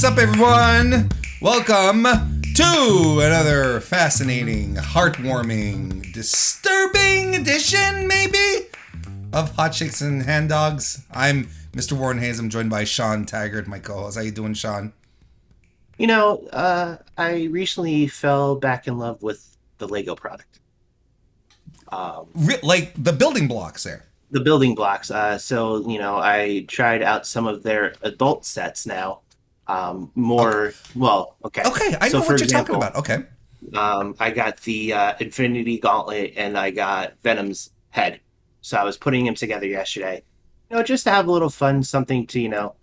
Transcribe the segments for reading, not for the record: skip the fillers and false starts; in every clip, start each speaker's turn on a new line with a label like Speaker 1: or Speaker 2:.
Speaker 1: up, everyone? Welcome to another fascinating, heartwarming, disturbing edition, maybe, of Hot Chicks and Hand Dogs. I'm MrWarrenHayes. I'm joined by Shawn Taggart, my co-host. How you doing, Shawn?
Speaker 2: You know, I recently fell back in love with the Lego product.
Speaker 1: Like the building blocks there.
Speaker 2: The building blocks. I tried out some of their adult sets now. Okay.
Speaker 1: Okay, I know
Speaker 2: For
Speaker 1: what you're talking
Speaker 2: example,
Speaker 1: about. Okay.
Speaker 2: I got the Infinity Gauntlet and I got Venom's head. So I was putting them together yesterday. Just to have a little fun, something to,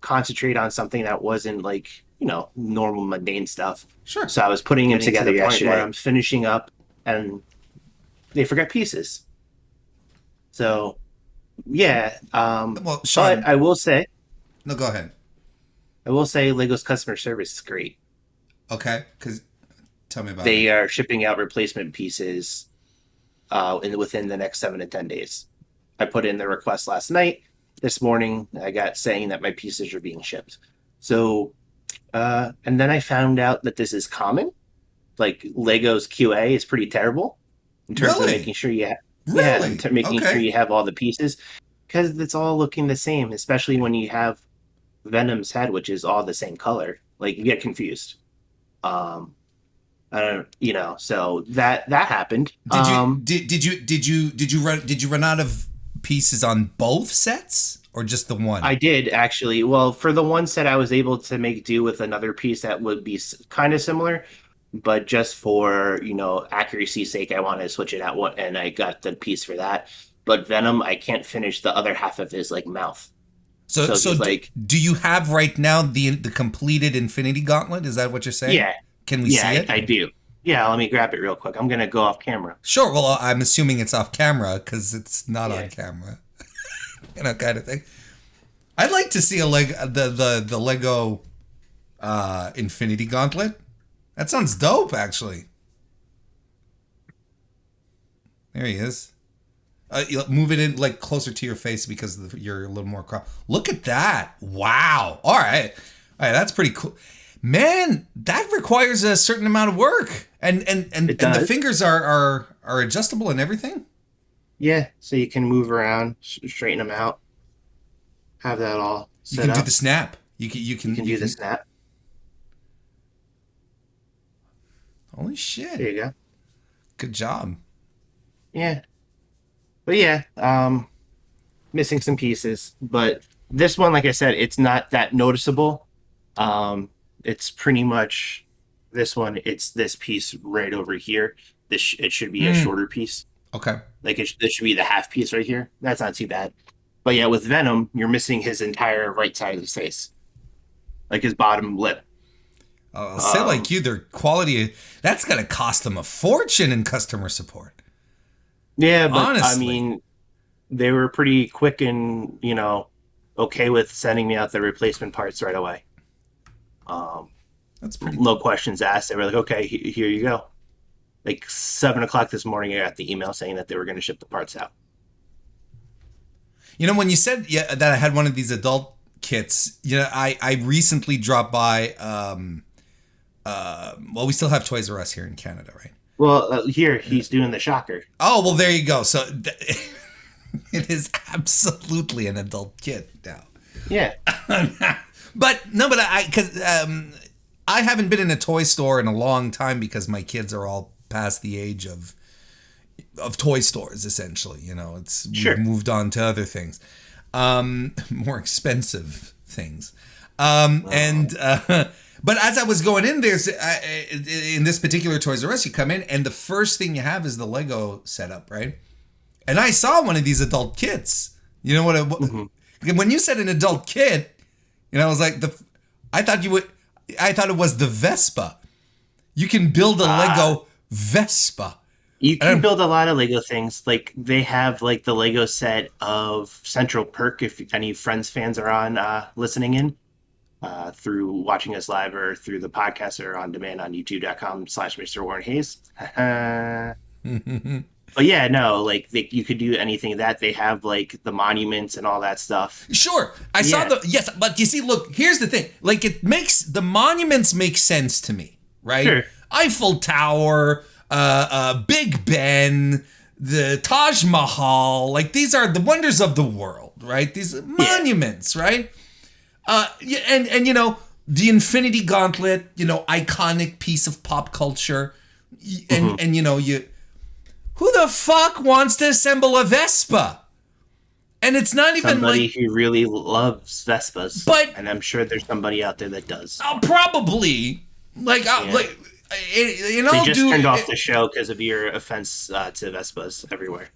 Speaker 2: concentrate on something that wasn't like, normal mundane stuff.
Speaker 1: Sure.
Speaker 2: So I was putting them
Speaker 1: Getting to
Speaker 2: together
Speaker 1: the point
Speaker 2: yesterday.
Speaker 1: where
Speaker 2: I'm finishing up and they forgot pieces. So, yeah.
Speaker 1: Well, Shawn,
Speaker 2: But I will say,
Speaker 1: no, go ahead.
Speaker 2: Lego's customer service is great.
Speaker 1: Okay, because tell me about it.
Speaker 2: They are shipping out replacement pieces within the next 7 to 10 days. I put in the request last night. This morning, I got saying that my pieces are being shipped. So, and then I found out that this is common. Like Lego's QA is pretty terrible in terms of making sure you have, sure you have all the pieces, because it's all looking the same, especially when you have Venom's head, which is all the same color. Like you get confused. I don't, so that happened.
Speaker 1: Did you run out of pieces on both sets or just the one?
Speaker 2: I did actually. Well, for the one set, I was able to make do with another piece that would be kind of similar, but just for accuracy's sake, I wanted to switch it out, and I got the piece for that. But Venom, I can't finish the other half of his mouth.
Speaker 1: So do you have right now the completed Infinity Gauntlet? Is that what you're saying?
Speaker 2: Yeah.
Speaker 1: Can we see it?
Speaker 2: I do. Yeah, let me grab it real quick. I'm gonna go off camera.
Speaker 1: Sure. Well, I'm assuming it's off camera because it's not on camera. Kind of thing. I'd like to see the Lego Infinity Gauntlet. That sounds dope, actually. There he is. Move it in closer to your face because you're a little more cropped. Look at that! Wow. All right. That's pretty cool. Man, that requires a certain amount of work, and the fingers are adjustable and everything.
Speaker 2: Yeah, so you can move around, straighten them out, have that all set up.
Speaker 1: You can do the snap. You can
Speaker 2: do the snap.
Speaker 1: Holy shit!
Speaker 2: There you go.
Speaker 1: Good job.
Speaker 2: Yeah, but yeah, missing some pieces, but this one, like I said, it's not that noticeable. It's pretty much this one. It's this piece right over here. It should be a shorter piece.
Speaker 1: Okay.
Speaker 2: This should be the half piece right here. That's not too bad. But yeah, with Venom, you're missing his entire right side of his face, like his bottom lip.
Speaker 1: I'll say like you, their quality, that's going to cost them a fortune in customer support.
Speaker 2: Yeah, but
Speaker 1: honestly.
Speaker 2: I mean, they were pretty quick and, okay with sending me out the replacement parts right away.
Speaker 1: That's pretty
Speaker 2: no questions asked. They were like, okay, here you go. Like 7:00 this morning, I got the email saying that they were going to ship the parts out.
Speaker 1: When you said that I had one of these adult kits, I recently dropped by, we still have Toys R Us here in Canada, right?
Speaker 2: Well, here he's doing the shocker.
Speaker 1: Oh, well, there you go. So it is absolutely an adult kit now.
Speaker 2: Yeah.
Speaker 1: But I haven't been in a toy store in a long time because my kids are all past the age of toy stores, essentially. We've moved on to other things, more expensive things. But as I was going in, in this particular Toys R Us, you come in and the first thing you have is the Lego setup, right? And I saw one of these adult kits. You know what? When you said an adult kit, I was like, I thought it was the Vespa. You can build a Lego Vespa.
Speaker 2: You can build a lot of Lego things. Like they have the Lego set of Central Perk. If any Friends fans are on listening in through watching us live or through the podcast or on demand on youtube.com/MrWarrenHayes. But yeah, no, like you could do anything that they have, like the monuments and all that stuff.
Speaker 1: Sure, I saw yes, but you see, look, here's the thing. Like, the monuments make sense to me, right?
Speaker 2: Sure.
Speaker 1: Eiffel Tower, Big Ben, the Taj Mahal, like these are the wonders of the world, right? These are monuments, right? And you know, the Infinity Gauntlet, you know, iconic piece of pop culture, and you know, who the fuck wants to assemble a Vespa? And it's not even
Speaker 2: somebody who really loves Vespas,
Speaker 1: but
Speaker 2: and I'm sure there's somebody out there that does.
Speaker 1: Probably, like,
Speaker 2: they just turned off the show because of your offense to Vespas everywhere.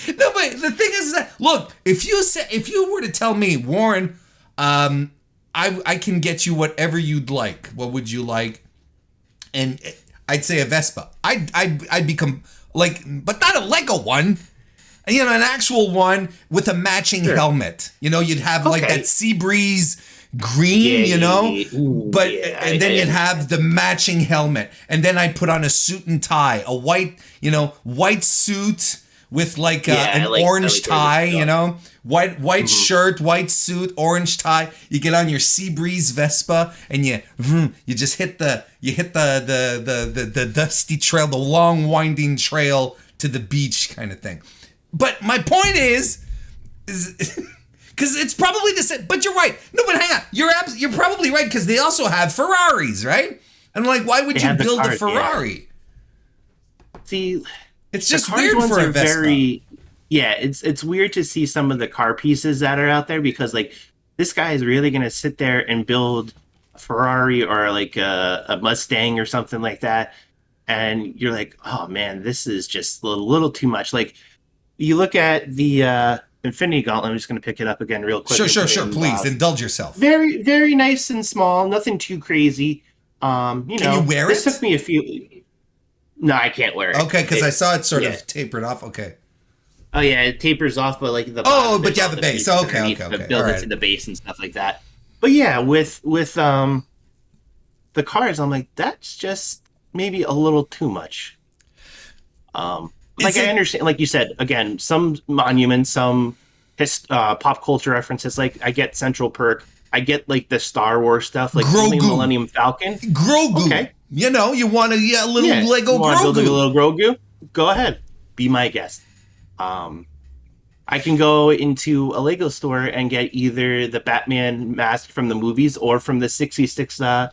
Speaker 1: No, but the thing is that, look, if you were to tell me, Warren, I can get you whatever you'd like. What would you like? And I'd say a Vespa. I'd become like, but not a Lego one. You know, an actual one with a matching helmet. You know, you'd have like that sea breeze green, you know, and then you'd have the matching helmet, and then I'd put on a suit and tie, a white suit with like an orange tie, you know, white shirt, white suit, orange tie. You get on your sea breeze Vespa, and you just hit the dusty trail, the long winding trail to the beach kind of thing. But my point is because it's probably the same. But you're right. No, but hang on. You're probably right, because they also have Ferraris, right? And like, why would you build a Ferrari?
Speaker 2: Yeah. See,
Speaker 1: it's just weird for a Vespa.
Speaker 2: It's weird to see some of the car pieces that are out there, because like this guy is really gonna sit there and build a Ferrari or like a Mustang or something like that, and you're like, oh man, this is just a little too much. Like, you look at the Infinity Gauntlet. I'm just going to pick it up again real quick.
Speaker 1: Sure. Please indulge yourself.
Speaker 2: Very, very nice and small. Nothing too crazy.
Speaker 1: Can you wear it?
Speaker 2: This took me a few. No, I can't wear it.
Speaker 1: Okay, because I saw it sort of tapered off. Okay.
Speaker 2: Oh yeah, it tapers off, but like the.
Speaker 1: But you have the base. Okay.
Speaker 2: Build it to the base and stuff like that. But yeah, with the cars, I'm like, that's just maybe a little too much. Like, I understand, like you said, again, some monuments, some pop culture references. Like, I get Central Perk. I get, like, the Star Wars stuff, like the Millennium Falcon.
Speaker 1: Grogu. Okay. You know, you want a little Lego Grogu.
Speaker 2: Build a little Grogu? Go ahead. Be my guest. I can go into a Lego store and get either the Batman mask from the movies or from the 66, show.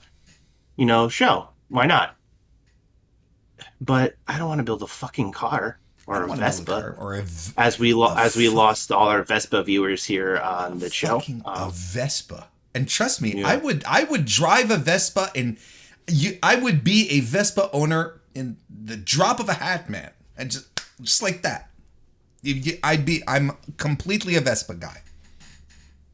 Speaker 2: Why not? But I don't want to build a fucking car or a Vespa, as we lost all our Vespa viewers here on the show.
Speaker 1: A Vespa, and trust me, I would drive a Vespa, and I would be a Vespa owner in the drop of a hat, man, and just like that. I'm completely a Vespa guy.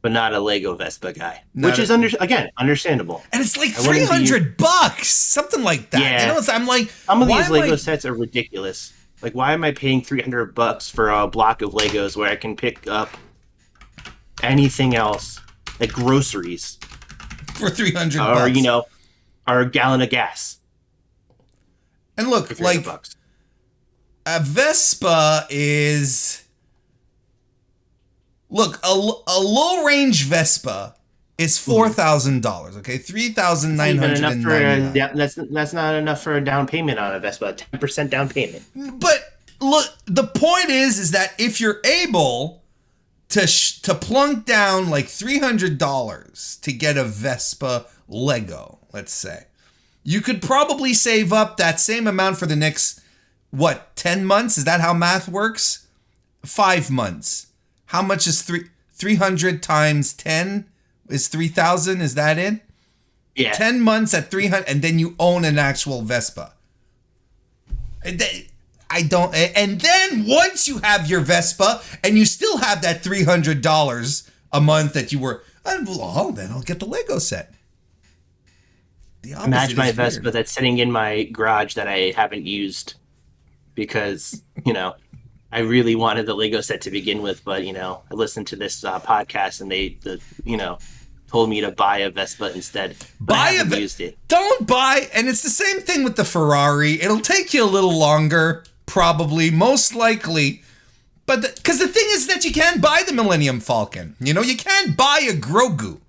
Speaker 2: But not a Lego Vespa guy, which is understandable.
Speaker 1: And it's like $300, something like that.
Speaker 2: Yeah.
Speaker 1: You know, I'm like,
Speaker 2: some of these Lego sets are ridiculous. Like, why am I paying $300 for a block of Legos where I can pick up anything else, like groceries,
Speaker 1: for $300,
Speaker 2: or a gallon of gas?
Speaker 1: And look, like, a Vespa is. Look, a low-range Vespa is $4,000, okay? $3,999.
Speaker 2: That's not enough for a down payment on a Vespa, 10% down payment.
Speaker 1: But look, the point is that if you're able to plunk down like $300 to get a Vespa Lego, let's say, you could probably save up that same amount for the next, 10 months? Is that how math works? 5 months. How much is 300 times 10 is 3,000? Is that it?
Speaker 2: Yeah.
Speaker 1: 10 months at 300, and then you own an actual Vespa. And then once you have your Vespa and you still have that $300 a month that you were, then I'll get the Lego set.
Speaker 2: Imagine my Vespa that's sitting in my garage that I haven't used because, I really wanted the Lego set to begin with, but I listened to this podcast and they told me to buy a Vespa instead.
Speaker 1: Used it. Don't buy, and it's the same thing with the Ferrari. It'll take you a little longer, probably, most likely. But because the thing is that you can't buy the Millennium Falcon. You know, you can't buy a Grogu.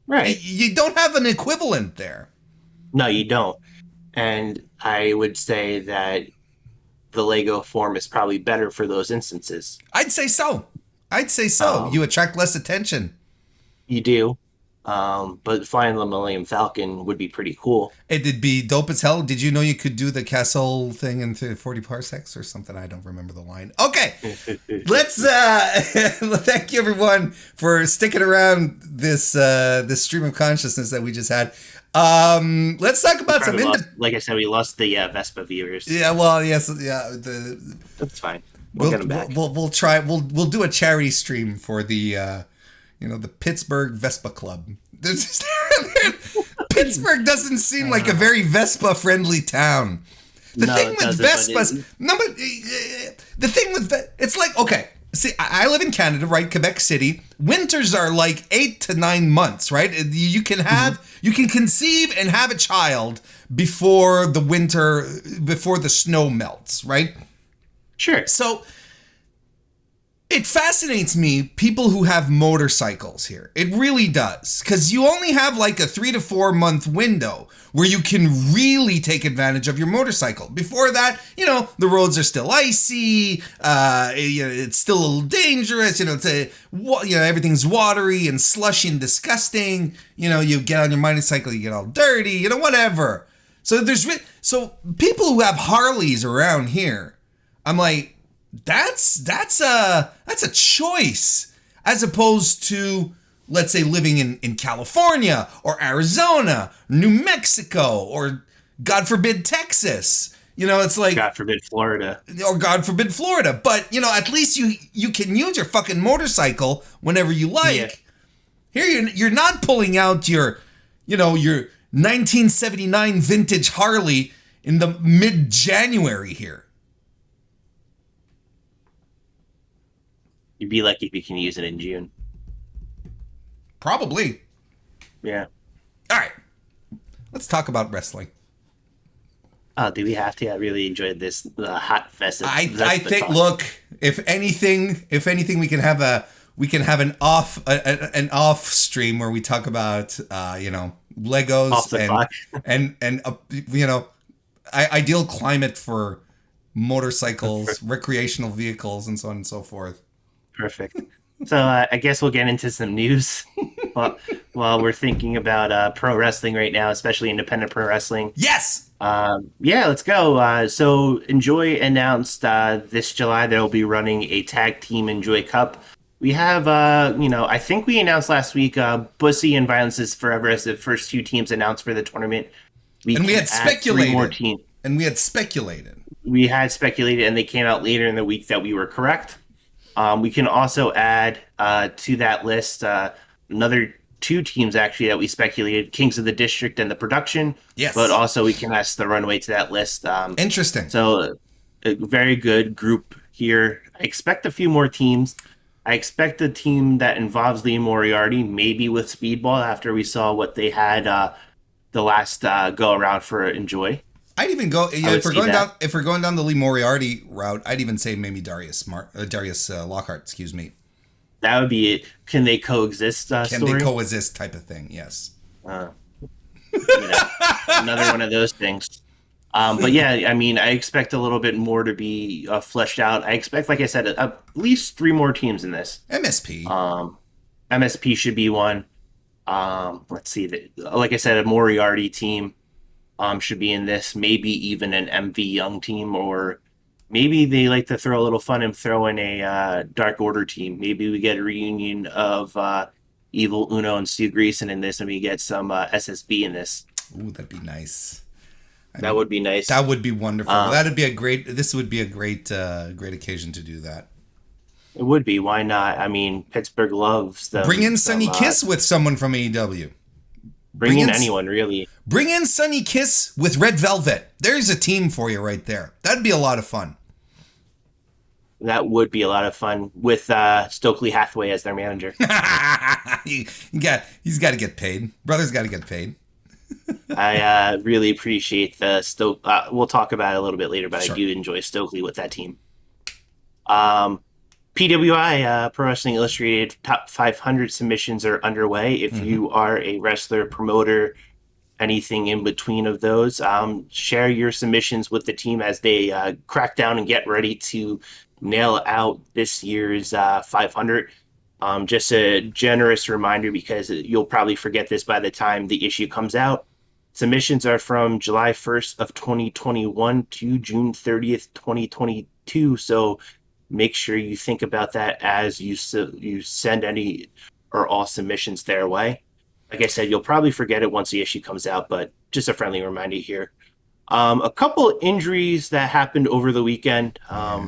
Speaker 2: Right.
Speaker 1: You don't have an equivalent there.
Speaker 2: No, you don't. And I would say that the Lego form is probably better for those instances.
Speaker 1: I'd say so. You attract less attention.
Speaker 2: You do. But flying the Millennium Falcon would be pretty cool.
Speaker 1: It'd be dope as hell. Did you know you could do the castle thing in 40 parsecs or something? I don't remember the line. Okay, let's thank you everyone for sticking around this stream of consciousness that we just had. Let's talk about some.
Speaker 2: Like I said, we lost the Vespa viewers.
Speaker 1: Yeah, well, yes, yeah.
Speaker 2: That's fine. We'll get them back.
Speaker 1: We'll try. We'll do a charity stream for the. The Pittsburgh Vespa Club. Pittsburgh doesn't seem like a very Vespa-friendly town. The thing with Vespas, it's like, okay, see, I live in Canada, right? Quebec City. Winters are like 8 to 9 months, right? You can conceive and have a child before the snow melts, right?
Speaker 2: Sure.
Speaker 1: So it fascinates me, people who have motorcycles here. It really does. Because you only have like a 3 to 4 month window where you can really take advantage of your motorcycle. Before that, the roads are still icy. It's still a little dangerous. Everything's watery and slushy and disgusting. You get on your motorcycle, you get all dirty, whatever. So so people who have Harleys around here, I'm like, that's a choice, as opposed to, let's say, living in California or Arizona, New Mexico, or God forbid Texas. It's like
Speaker 2: God forbid Florida.
Speaker 1: Or God forbid Florida. But at least you can use your fucking motorcycle whenever you like. Yeah. Here you're not pulling out your 1979 vintage Harley in the mid-January here.
Speaker 2: You'd be lucky if you can use it in June.
Speaker 1: Probably.
Speaker 2: Yeah.
Speaker 1: All right. Let's talk about wrestling.
Speaker 2: Oh, do we have to? I really enjoyed this hot fest.
Speaker 1: I think. Look, if anything, we can have an off stream where we talk about Legos
Speaker 2: off the clock.
Speaker 1: and ideal climate for motorcycles, recreational vehicles, and so on and so forth.
Speaker 2: Perfect. So I guess we'll get into some news while we're thinking about pro wrestling right now, especially independent pro wrestling.
Speaker 1: Yes!
Speaker 2: Let's go. So Enjoy announced this July they'll be running a tag team Enjoy Cup. We have, I think we announced last week Bussy and Violence is Forever as the first 2 teams announced for the tournament. We had speculated.
Speaker 1: We had speculated,
Speaker 2: and they came out later in the week that we were correct. We can also add to that list another 2 teams actually that we speculated: Kings of the District and the Production.
Speaker 1: Yes.
Speaker 2: But also we can add the Runway to that list.
Speaker 1: Interesting.
Speaker 2: So a very good group here. I expect a few more teams. I expect a team that involves Lee Moriarty, maybe with Speedball, after we saw what they had the last go around for Enjoy.
Speaker 1: I'd even go if we're going down the Lee Moriarty route. I'd even say maybe Darius Lockhart. Excuse me.
Speaker 2: That would be it. Can they coexist?
Speaker 1: Can they coexist? Type of thing. Yes.
Speaker 2: Another one of those things. But yeah, I mean, I expect a little bit more to be fleshed out. I expect, like I said, at least 3 more teams in this.
Speaker 1: MSP.
Speaker 2: MSP should be one. Let's see. Like I said, a Moriarty team. Should be in this, maybe even an MV Young team, or maybe they like to throw a little fun and throw in a Dark Order team. Maybe we get a reunion of Evil Uno and Stu Greason in this, and we get some SSB in this.
Speaker 1: Ooh, that'd be nice.
Speaker 2: That would be nice.
Speaker 1: That would be wonderful. This would be a great occasion to do that.
Speaker 2: It would be. Why not? I mean, Pittsburgh loves them.
Speaker 1: Bring in Sonny Kiss with someone from AEW.
Speaker 2: Bring in anyone, really. Bring
Speaker 1: in Sonny Kiss with Red Velvet. There's a team for you right there. That'd be a lot of fun.
Speaker 2: That would be a lot of fun with Stokely Hathaway as their manager.
Speaker 1: He's got to get paid. Brother's got to get paid.
Speaker 2: I really appreciate the Stoke. We'll talk about it a little bit later, but I
Speaker 1: Sure.
Speaker 2: do enjoy Stokely with that team. Um, PWI, Pro Wrestling Illustrated top 500 submissions are underway. If
Speaker 1: Hmm.
Speaker 2: you are a wrestler, promoter, anything in between of those, share your submissions with the team as they crack down and get ready to nail out this year's 500. Just a generous reminder because you'll probably forget this by the time the issue comes out. Submissions are from July 1st of 2021 to June 30th, 2022. So make sure you think about that as you send any or all submissions their way. Like I said, you'll probably forget it once the issue comes out, but just a friendly reminder here. A couple injuries that happened over the weekend.
Speaker 1: Yeah.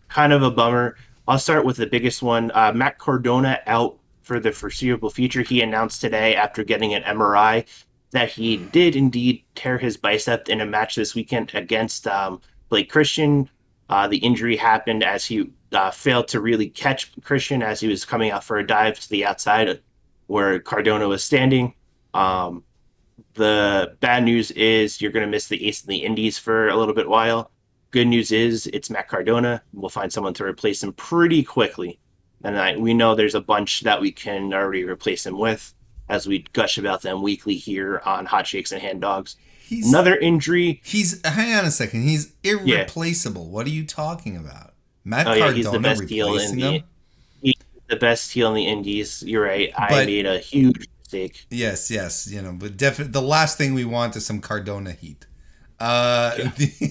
Speaker 2: Kind of a bummer. I'll start with the biggest one. Matt Cardona out for the foreseeable future. He announced today after getting an MRI that he did indeed tear his bicep in a match this weekend against Blake Christian. The injury happened as he failed to really catch Christian as he was coming out for a dive to the outside where Cardona was standing. Um, the bad news is you're going to miss the ace in the Indies for a little bit while. Good news is it's Matt Cardona. We'll find someone to replace him pretty quickly. And we know there's a bunch that we can already replace him with as we gush about them weekly here on Hot Shakes and Hand Dogs.
Speaker 1: He's
Speaker 2: Another injury.
Speaker 1: hang on a second. He's
Speaker 2: Yeah.
Speaker 1: irreplaceable. What are you talking about? Matt
Speaker 2: Oh, yeah. He's the
Speaker 1: Cardona
Speaker 2: best heel in
Speaker 1: replacing him?
Speaker 2: he's the best heel in the Indies. You're right. I
Speaker 1: But
Speaker 2: made a huge mistake.
Speaker 1: yes, yes, but definitely the last thing we want is some Cardona heat. Uh,
Speaker 2: Yeah.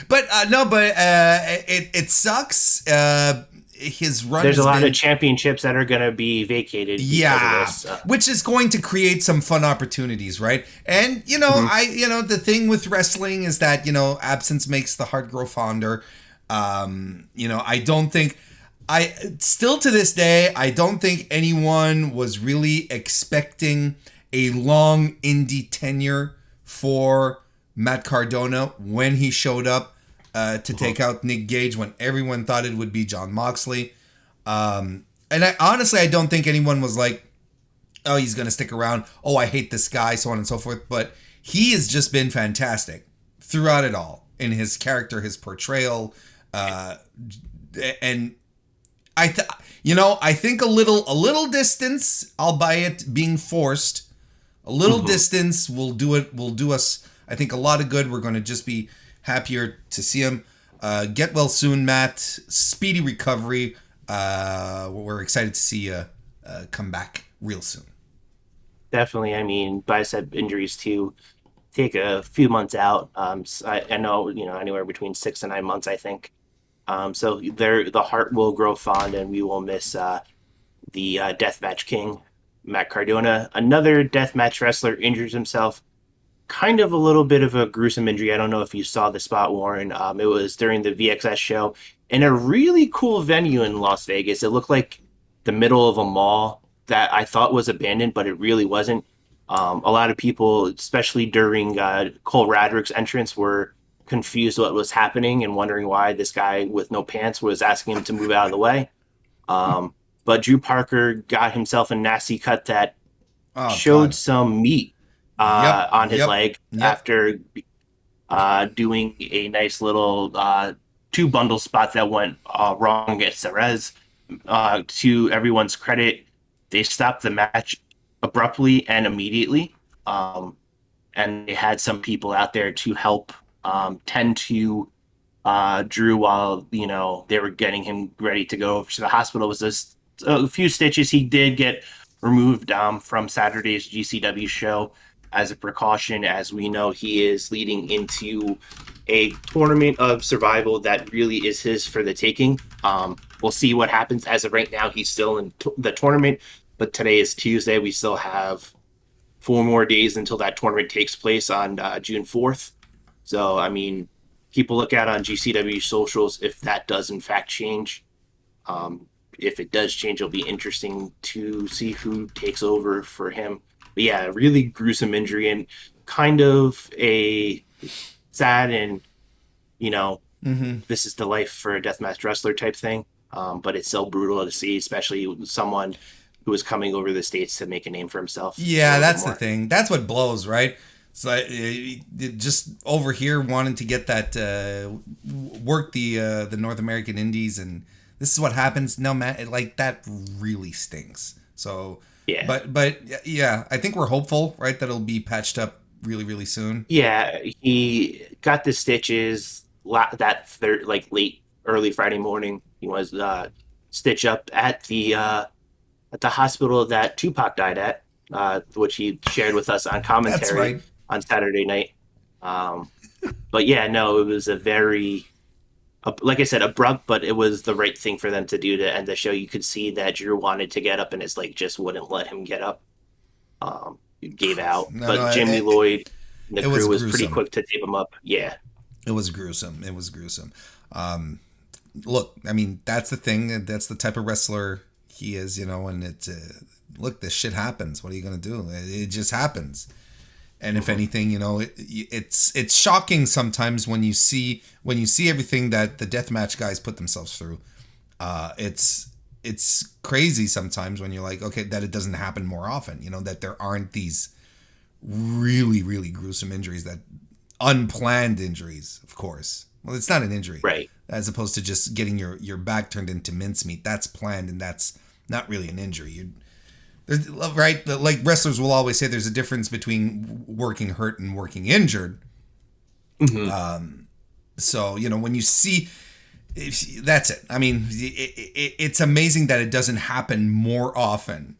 Speaker 1: but no, but it sucks. His run
Speaker 2: There's a
Speaker 1: has
Speaker 2: lot of
Speaker 1: been
Speaker 2: championships that are going to be vacated because of
Speaker 1: yeah,
Speaker 2: this.
Speaker 1: which is going to create some fun opportunities, right? And
Speaker 2: Mhm.
Speaker 1: the thing with wrestling is that absence makes the heart grow fonder. I don't think I still to this day I don't think anyone was really expecting a long indie tenure for Matt Cardona when he showed up to take out Nick Gage when everyone thought it would be John Moxley. And honestly, I don't think anyone was like, oh, he's going to stick around. Oh, I hate this guy, so on and so forth. But he has just been fantastic throughout it all in his character, his portrayal. Uh, and I think a little distance, albeit being forced, a little
Speaker 2: Mhm.
Speaker 1: distance will do us, I think, a lot of good. We're going to just be happier to see him. Get well soon, Matt. Speedy recovery. We're excited to see you come back real soon.
Speaker 2: Definitely. I mean, bicep injuries too take a few months out. I know, anywhere between 6 to 9 months, I think. So the heart will grow fond, and we will miss the Deathmatch King, Matt Cardona. Another Deathmatch wrestler injures himself. Kind of a little bit of a gruesome injury. I don't know if you saw the spot, Warren. It was during the VXS show in a really cool venue in Las Vegas. It looked like the middle of a mall that I thought was abandoned, but it really wasn't. A lot of people, especially during Cole Radrick's entrance, were confused what was happening and wondering why this guy with no pants was asking him to move out of the way. Um, but Drew Parker got himself a nasty cut that
Speaker 1: Oh
Speaker 2: showed
Speaker 1: God.
Speaker 2: some meat
Speaker 1: Yep.
Speaker 2: on his
Speaker 1: Yep.
Speaker 2: leg
Speaker 1: Yep.
Speaker 2: after doing a nice little two bundle spot that went wrong against Cerez. To everyone's credit, they stopped the match abruptly and immediately. And they had some people out there to help tend to Drew while they were getting him ready to go to the hospital. It was just a few stitches. He did get removed from Saturday's GCW show as a precaution, as we know he is leading into a tournament of survival that really is his for the taking. We'll see what happens. As of right now, he's still in the tournament, but today is Tuesday. We still have 4 more days until that tournament takes place on June 4th. So, I mean, keep a lookout on GCW socials if that does in fact change. Um, if it does change, it'll be interesting to see who takes over for him. But yeah, really gruesome injury and kind of a sad and, you know,
Speaker 1: Mm-hmm.
Speaker 2: this is the life for a deathmatch wrestler type thing. But it's so brutal to see, especially someone who is coming over the States to make a name for himself a
Speaker 1: Yeah,
Speaker 2: little bit
Speaker 1: that's the
Speaker 2: more.
Speaker 1: thing. That's what blows, right? So just over here wanting to get that work the North American indies, and this is what happens. No, man, like that really stinks. So
Speaker 2: Yeah.
Speaker 1: but yeah, I think we're hopeful, right, that it'll be patched up really really soon.
Speaker 2: Yeah, he got the stitches like late early Friday morning. He was stitch up at the hospital that Tupac died at, which he shared with us on
Speaker 1: That's
Speaker 2: commentary
Speaker 1: right.
Speaker 2: on Saturday night. Um, but yeah, no, it was a very, like I said, abrupt, but it was the right thing for them to do to end the show. You could see that Drew wanted to get up, and his leg just wouldn't let him get up. He gave out,
Speaker 1: No, no,
Speaker 2: but Jimmy Lloyd and the
Speaker 1: it was
Speaker 2: crew was pretty
Speaker 1: gruesome.
Speaker 2: quick to tape him up. Yeah.
Speaker 1: It was gruesome. It was gruesome. Look, I mean, that's the thing. That's the type of wrestler he is, you know. And it's look, this shit happens. What are you gonna do? It just happens. And if anything, you know, it's shocking sometimes when you see everything that the deathmatch guys put themselves through. It's crazy sometimes when you're like, okay, that it doesn't happen more often. You know, that there aren't these really really gruesome injuries, that unplanned injuries, of course. Well, it's not an injury,
Speaker 2: Right.
Speaker 1: as opposed to just getting your back turned into mincemeat. That's planned, and that's not really an injury. Right? Like wrestlers will always say, there's a difference between working hurt and working injured.
Speaker 2: Hmm.
Speaker 1: So you know when you see, that's it. I mean, it's amazing that it doesn't happen more often,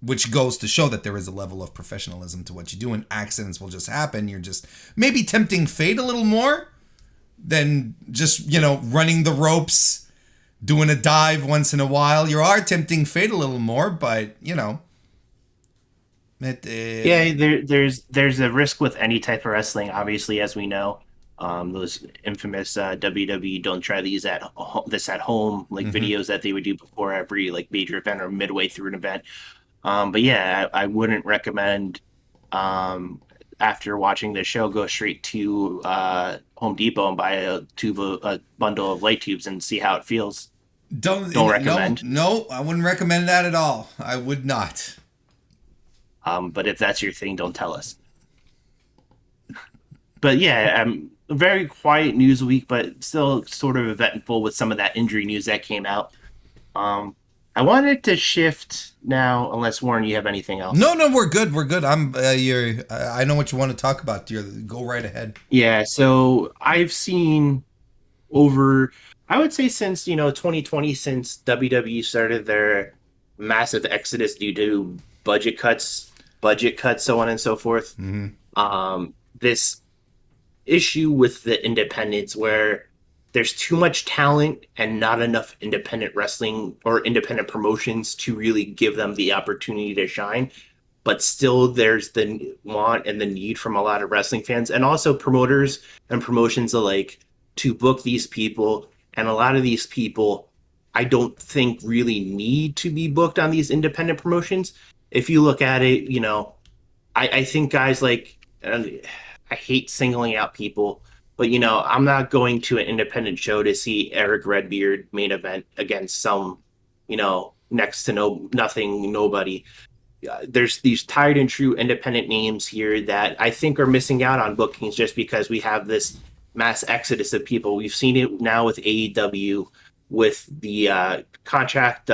Speaker 1: which goes to show that there is a level of professionalism to what you do, and accidents will just happen. You're just maybe tempting fate a little more than just, you know, running the ropes, doing a dive once in a while. You are tempting fate a little more, but, you know,
Speaker 2: Yeah, there's a risk with any type of wrestling, obviously, as we know. Those infamous WWE "Don't try this at home" like
Speaker 1: mhm.
Speaker 2: videos that they would do before every like major event or midway through an event. But yeah, I wouldn't recommend um, after watching the show go straight to Home Depot and buy a bundle of light tubes and see how it feels.
Speaker 1: Don't,
Speaker 2: Don't
Speaker 1: no,
Speaker 2: recommend.
Speaker 1: no, I wouldn't recommend that at all. I would not.
Speaker 2: But if that's your thing, don't tell us. But yeah, a very quiet news week, but still sort of eventful with some of that injury news that came out. Um, I wanted to shift now, unless Warren, you have anything else.
Speaker 1: No, no, we're good. We're good. I know what you want to talk about. Go right ahead.
Speaker 2: Yeah, so I've seen over, I would say since 2020, since WWE started their massive exodus due to budget cuts, so on and so forth.
Speaker 1: Hmm.
Speaker 2: This issue with the independents where there's too much talent and not enough independent wrestling or independent promotions to really give them the opportunity to shine. But still, there's the want and the need from a lot of wrestling fans and also promoters and promotions alike to book these people. And a lot of these people, I don't think really need to be booked on these independent promotions. If you look at it, I think guys like, I hate singling out people, but I'm not going to an independent show to see Eric Redbeard main event against some, next to nothing, nobody. There's these tired and true independent names here that I think are missing out on bookings just because we have this mass exodus of people. We've seen it now with AEW with the contract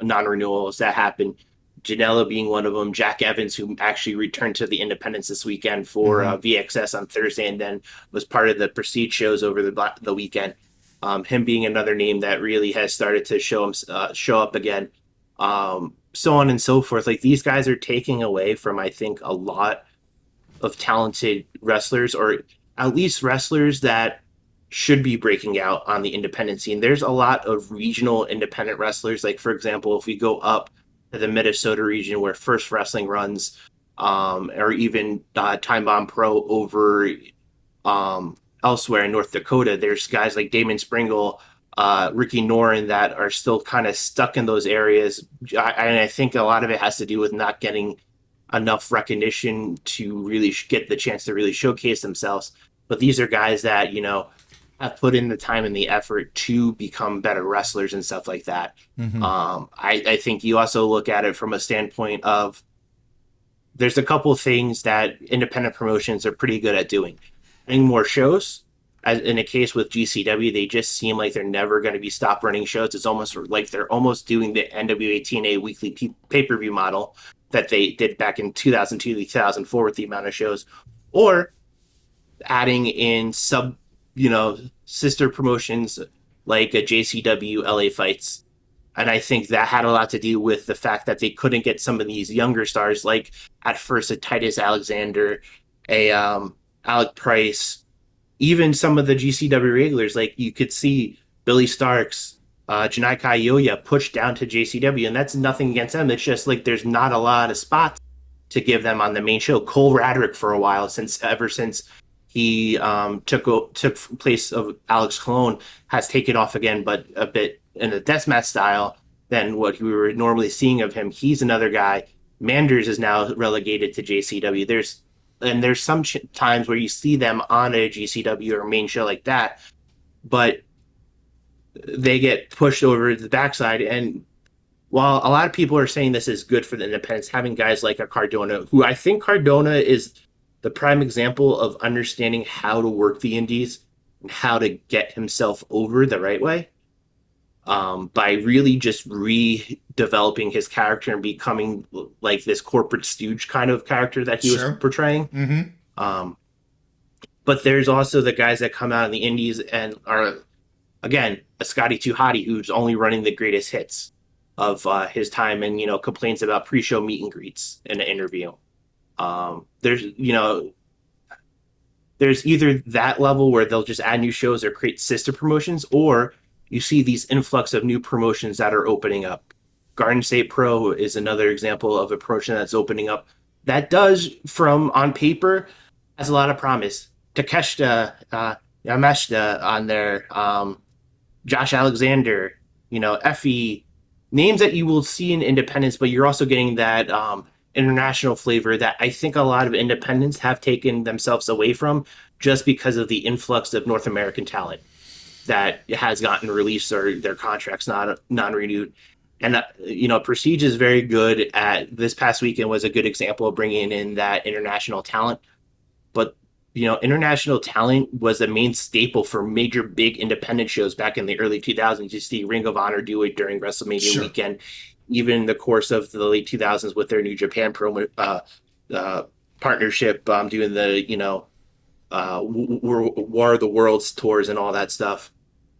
Speaker 2: non-renewals that happened. Janela being one of them, Jack Evans, who actually returned to the Independence this weekend for
Speaker 1: Hmm.
Speaker 2: VXS on Thursday, and then was part of the Prestige shows over the weekend. Him being another name that really has started to show up again. So on and so forth. Like these guys are taking away from, I think, a lot of talented wrestlers, or at least wrestlers that should be breaking out on the independent scene. There's a lot of regional independent wrestlers. Like, for example, if we go up to the Minnesota region where First Wrestling runs, or even Time Bomb Pro over elsewhere in North Dakota, there's guys like Damon Springle, Ricky Norin that are still kind of stuck in those areas. And I think a lot of it has to do with not getting enough recognition to really get the chance to really showcase themselves. But these are guys that, have put in the time and the effort to become better wrestlers and stuff like that.
Speaker 1: Hmm.
Speaker 2: I think you also look at it from a standpoint of there's a couple of things that independent promotions are pretty good at doing. Adding more shows. As in a case with GCW, they just seem like they're never going to be stopped running shows. It's almost like they're almost doing the NWA TNA weekly pay-per-view model that they did back in 2002 to 2004 with the amount of shows, or adding in sister promotions like a JCW LA Fights. And I think that had a lot to do with the fact that they couldn't get some of these younger stars, like at first a Titus Alexander, a Alec Price, even some of the GCW regulars. Like you could see Billy Starks, Janai Kaioya pushed down to JCW, and that's nothing against them. It's just like there's not a lot of spots to give them on the main show. Cole Roderick for a while, ever since he took place of Alex Colon, has taken off again, but a bit in a deathmatch style than what we were normally seeing of him. He's another guy. Manders is now relegated to JCW. There's some times where you see them on a GCW or main show like that, but they get pushed over the backside. And while a lot of people are saying this is good for the independents, having guys like a Cardona, who I think Cardona is the prime example of understanding how to work the indies and how to get himself over the right way, by really just redeveloping his character and becoming like this corporate stooge kind of character that he was portraying.
Speaker 1: Mm-hmm.
Speaker 2: But there's also the guys that come out in the indies and are, again, a Scotty 2 Hottie who's only running the greatest hits of his time, and complains about pre-show meet and greets in an interview. There's either that level where they'll just add new shows or create sister promotions, or you see these influx of new promotions that are opening up. Garden State Pro is another example of a promotion that's opening up that does, from on paper, has a lot of promise. Takeshita Yamashita on there, Josh Alexander, Effie, names that you will see in independents, but you're also getting that international flavor that I think a lot of independents have taken themselves away from just because of the influx of North American talent that has gotten released or their contracts non-renewed. And, Prestige is very good at, this past weekend was a good example of bringing in that international talent. But, international talent was a main staple for major big independent shows back in the early 2000s. You see Ring of Honor do it during WrestleMania weekend, even in the course of the late 2000s with their New Japan partnership, doing the, War of the Worlds tours and all that stuff.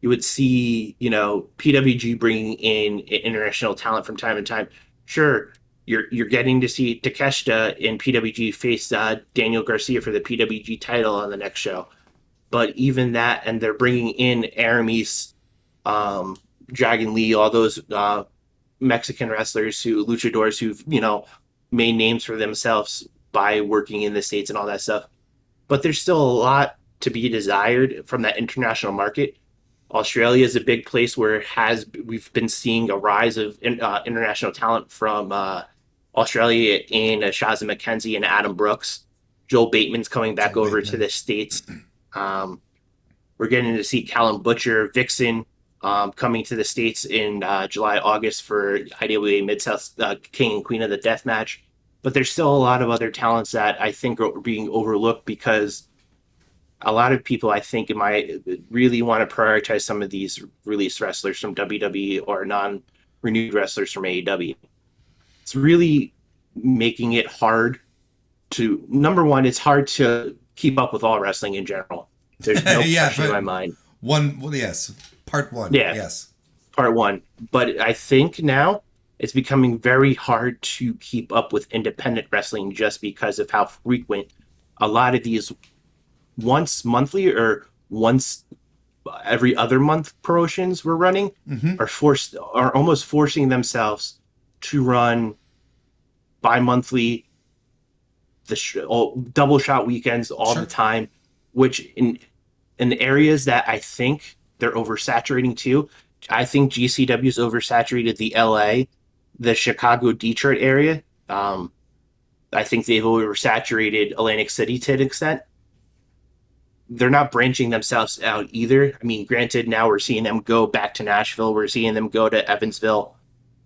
Speaker 2: You would see, PWG bringing in international talent from time to time. Sure, you're getting to see Takeshita in PWG face Daniel Garcia for the PWG title on the next show. But even that, and they're bringing in Aramis, Dragon Lee, all those Mexican wrestlers, luchadors who've, made names for themselves by working in the States and all that stuff. But there's still a lot to be desired from that international market. Australia is a big place where we've been seeing a rise of international talent from Australia in Shazza McKenzie and Adam Brooks. Joel Bateman's coming back over to the States. We're getting to see Callum Butcher, Vixen, coming to the States in July, August for IWA Mid-South King and Queen of the Death match. But there's still a lot of other talents that I think are being overlooked because a lot of people, I think, might really want to prioritize some of these released wrestlers from WWE or non-renewed wrestlers from AEW. It's really making it hard to, number one, it's hard to keep up with all wrestling in general. There's no question in my mind.
Speaker 1: Part one.
Speaker 2: Yeah.
Speaker 1: Yes.
Speaker 2: Part one. But I think now it's becoming very hard to keep up with independent wrestling just because of how frequent a lot of these once monthly or once every other month promotions we're running are almost forcing themselves to run bi-monthly, double shot weekends all the time, which in areas that I think they're oversaturating too. I think GCW's oversaturated the LA, the Chicago, Detroit area. I think they've oversaturated Atlantic City to an extent. They're not branching themselves out either. I mean, granted, now we're seeing them go back to Nashville. We're seeing them go to Evansville.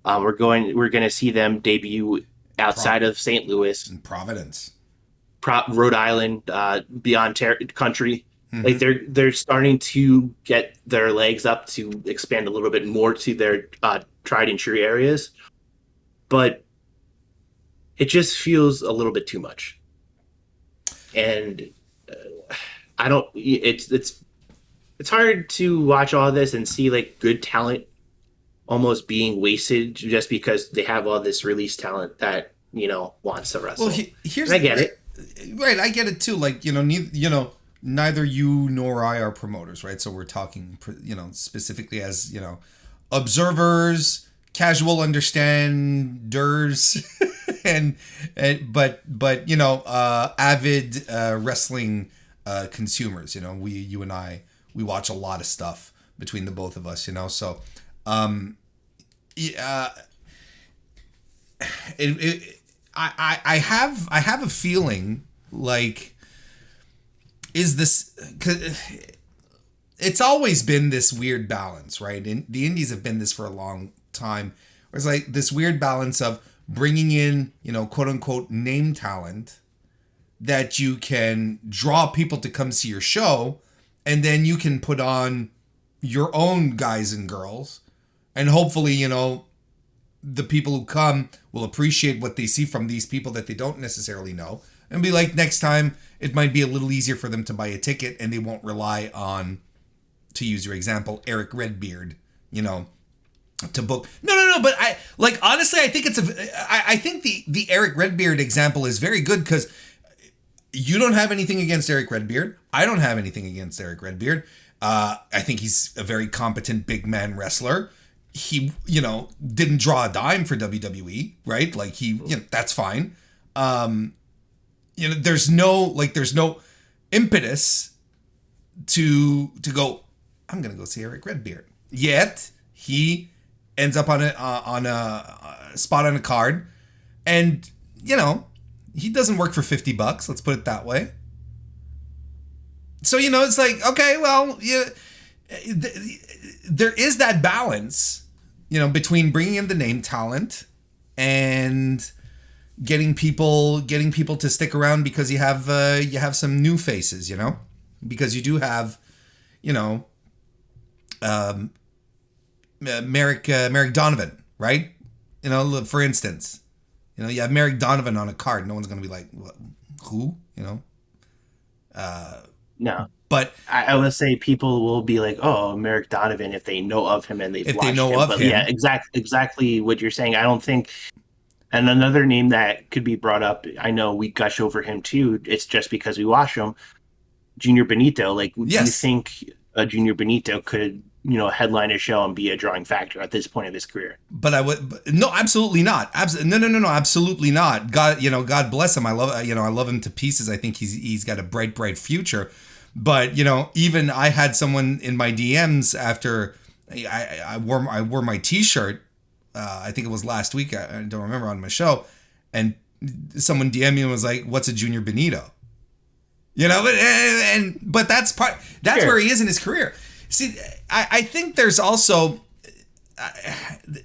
Speaker 2: We're going to see them debut outside of St. Louis,
Speaker 1: in Providence.
Speaker 2: Rhode Island, beyond country. Like
Speaker 1: Mm-hmm.
Speaker 2: they're starting to get their legs up to expand a little bit more to their tried and true areas, but it just feels a little bit too much. And I don't. It's hard to watch all this and see like good talent almost being wasted just because they have all this release talent that wants to wrestle.
Speaker 1: Well, here's
Speaker 2: And I get it.
Speaker 1: right. I get it too. Like neither you nor I are promoters, right? So we're talking, specifically as observers, casual understanders, but avid wrestling consumers. You and I, we watch a lot of stuff between the both of us. So yeah, I have a feeling like, is this, 'cause it's always been this weird balance, right? And the indies have been this for a long time. It's like this weird balance of bringing in, quote unquote name talent that you can draw people to come see your show, and then you can put on your own guys and girls, and hopefully, the people who come will appreciate what they see from these people that they don't necessarily know, and be like, next time it might be a little easier for them to buy a ticket, and they won't rely on, to use your example, Eric Redbeard, to book. No. But honestly, I think I think the Eric Redbeard example is very good, because you don't have anything against Eric Redbeard. I don't have anything against Eric Redbeard. I think he's a very competent big man wrestler. He, didn't draw a dime for WWE, right? Like that's fine. There's no impetus to go, I'm going to go see Eric Redbeard. Yet he ends up on a spot on a card, and he doesn't work for $50. Let's put it that way. So it's like, okay, well, there is that balance, between bringing in the name talent and getting people to stick around, because you have some new faces, because you do have, Merrick Donovan, right? For instance, you have Merrick Donovan on a card. No one's going to be like, what, who?
Speaker 2: No.
Speaker 1: But
Speaker 2: I would say people will be like, "Oh, Merrick Donovan," if they know of him and they've watched him. But yeah, exactly what you're saying. I don't think. And another name that could be brought up, I know we gush over him too. It's just because we watch him, Junior Benito. Like, do you think Junior Benito could, headline a show and be a drawing factor at this point of his career?
Speaker 1: But no, absolutely not. No, absolutely not. God bless him. I love him to pieces. I think he's got a bright future. But even I had someone in my DMs after I wore my T-shirt. I think it was last week. I don't remember, on my show, and someone DM'd me and was like, "What's a Junior Benito?" But that's sure. Where he is in his career. See, I think there's also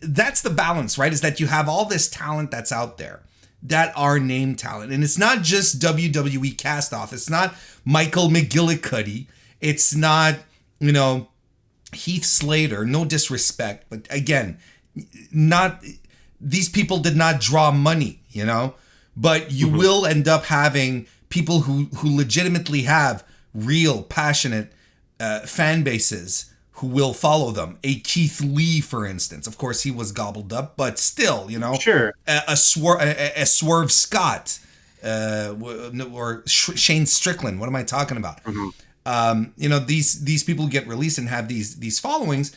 Speaker 1: that's the balance, right? Is that you have all this talent that's out there that are name talent, and it's not just WWE cast off. It's not Michael McGillicuddy. It's not Heath Slater. No disrespect, but again, not these people did not draw money, but you will end up having people who legitimately have real passionate fan bases who will follow them. A Keith Lee, for instance. Of course, he was gobbled up, but still,
Speaker 2: Sure.
Speaker 1: A Swerve Scott, or Shane Strickland. What am I talking about? These people get released and have these followings,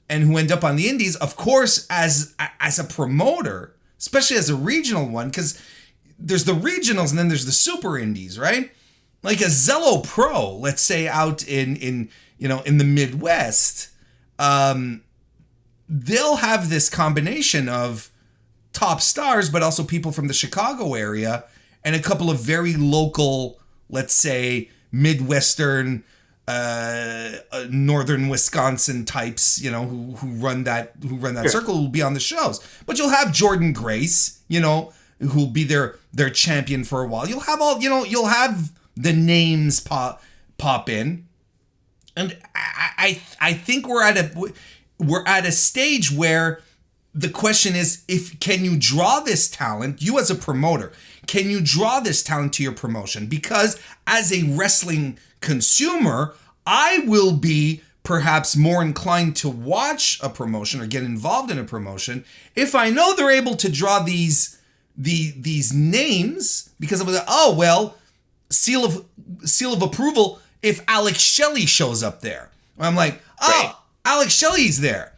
Speaker 1: and who end up on the indies. Of course, as a promoter, especially as a regional one, because there's the regionals and then there's the super indies, right? Like a Zello Pro, let's say, out in the Midwest, they'll have this combination of top stars, but also people from the Chicago area and a couple of very local, let's say, Midwestern, northern Wisconsin types, who run that circle, will be on the shows. But you'll have Jordan Grace, who'll be their champion for a while. You'll have you'll have the names pop in, and I think we're at a stage where the question is, can you draw this talent, you as a promoter, can you draw this talent to your promotion? Because as a wrestling consumer, I will be perhaps more inclined to watch a promotion or get involved in a promotion if I know they're able to draw these names, because I'm like, oh well, seal of approval if Alex Shelley shows up there. I'm like, oh, right. Alex Shelley's there.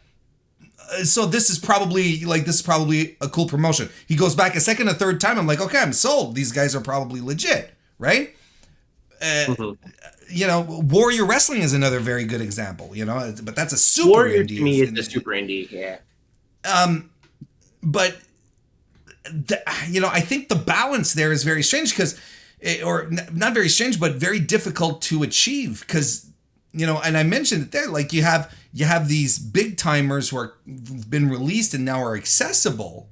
Speaker 1: So this is probably a cool promotion. He goes back a second, a third time. I'm like, okay, I'm sold. These guys are probably legit, right? Warrior Wrestling is another very good example. But that's a super
Speaker 2: Warrior
Speaker 1: indie.
Speaker 2: To me, is the super indie, yeah.
Speaker 1: But I think the balance there is very strange because, or not very strange, but very difficult to achieve because. And I mentioned it there, like you have these big timers who have been released and now are accessible,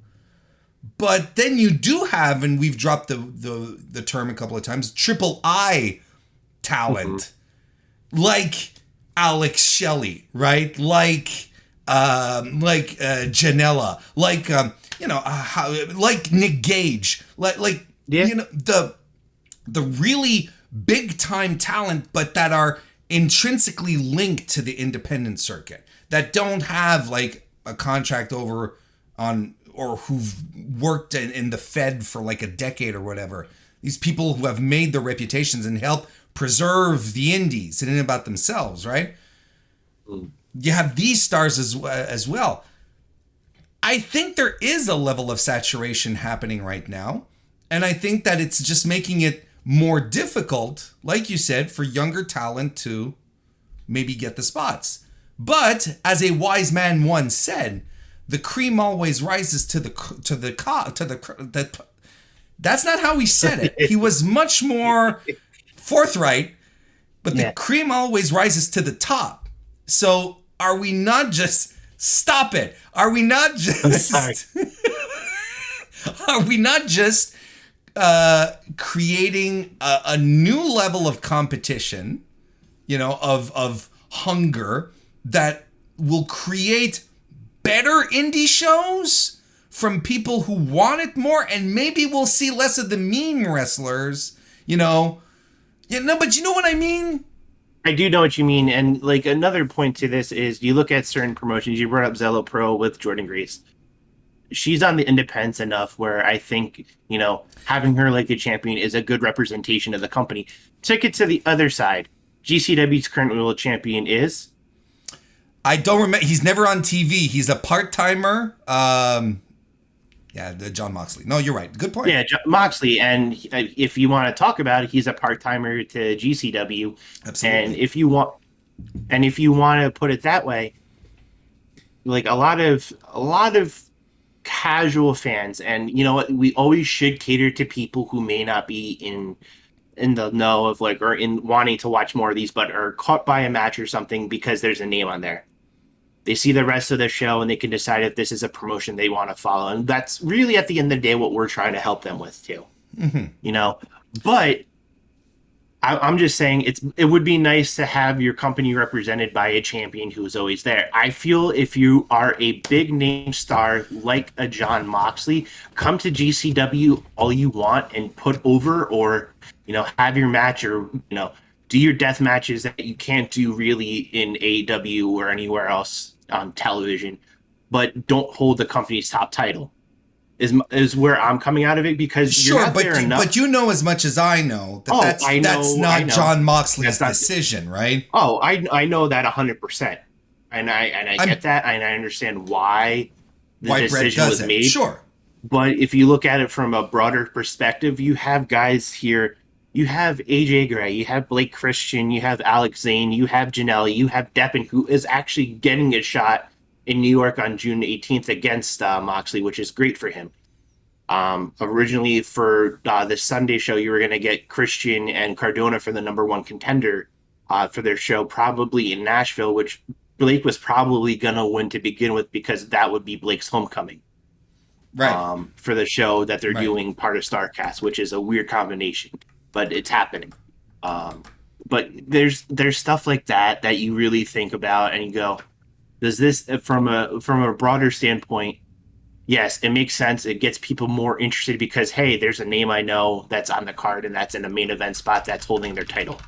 Speaker 1: but then you do have, and we've dropped the term a couple of times, triple I talent, like Alex Shelley, right? Like Janela, like Nick Gage, the really big time talent, but that are intrinsically linked to the independent circuit, that don't have like a contract over on, or who've worked in the Fed for like a decade or whatever. These people who have made their reputations and help preserve the indies in and about themselves, right? You have these stars as well. I think there is a level of saturation happening right now, and I think that it's just making it more difficult, like you said, for younger talent to maybe get the spots. But as a wise man once said, the cream always rises to the that's not how he said it. He was much more forthright, but the cream always rises to the top. So are we not just stop it? Are we not just are we not just creating a new level of competition, of hunger that will create better indie shows from people who want it more, and maybe we'll see less of the meme wrestlers, but you know what I mean?
Speaker 2: I do know what you mean. And like another point to this is you look at certain promotions, you brought up Zello Pro with Jordan Grace. She's on the independents enough where I think, having her like a champion is a good representation of the company. Take it to the other side. GCW's current world champion is?
Speaker 1: I don't remember. He's never on TV. He's a part-timer. The John Moxley. No, you're right. Good point.
Speaker 2: Yeah, Moxley. And if you want to talk about it, he's a part-timer to GCW.
Speaker 1: Absolutely.
Speaker 2: And if you want to put it that way, like a lot of casual fans, and you know what, we always should cater to people who may not be in the know of or in wanting to watch more of these, but are caught by a match or something because there's a name on there. They see the rest of the show and they can decide if this is a promotion they want to follow, and that's really at the end of the day what we're trying to help them with too. But I'm just saying it would be nice to have your company represented by a champion who is always there. I feel if you are a big name star like a John Moxley, come to GCW all you want and put over, or have your match, or do your death matches that you can't do really in AEW or anywhere else on television, but don't hold the company's top title. Is where I'm coming out of it, because you're not there enough.
Speaker 1: But you know as much as I know that's not John Moxley's decision, right?
Speaker 2: Oh, I know that 100%, and I get that, and I understand why the decision was made.
Speaker 1: Sure,
Speaker 2: but if you look at it from a broader perspective, you have guys here. You have AJ Gray, you have Blake Christian, you have Alex Zane, you have Janelle, you have Deppen, who is actually getting a shot in New York on June 18th against Moxley, which is great for him. Originally for the Sunday show, you were going to get Christian and Cardona for the number one contender for their show, probably in Nashville, which Blake was probably going to win to begin with, because that would be Blake's homecoming.
Speaker 1: Right.
Speaker 2: for the show that they're doing part of StarCast, which is a weird combination, but it's happening. But there's stuff like that you really think about and you go, does this from a broader standpoint? Yes, it makes sense. It gets people more interested because hey, there's a name I know that's on the card and that's in a main event spot that's holding their title.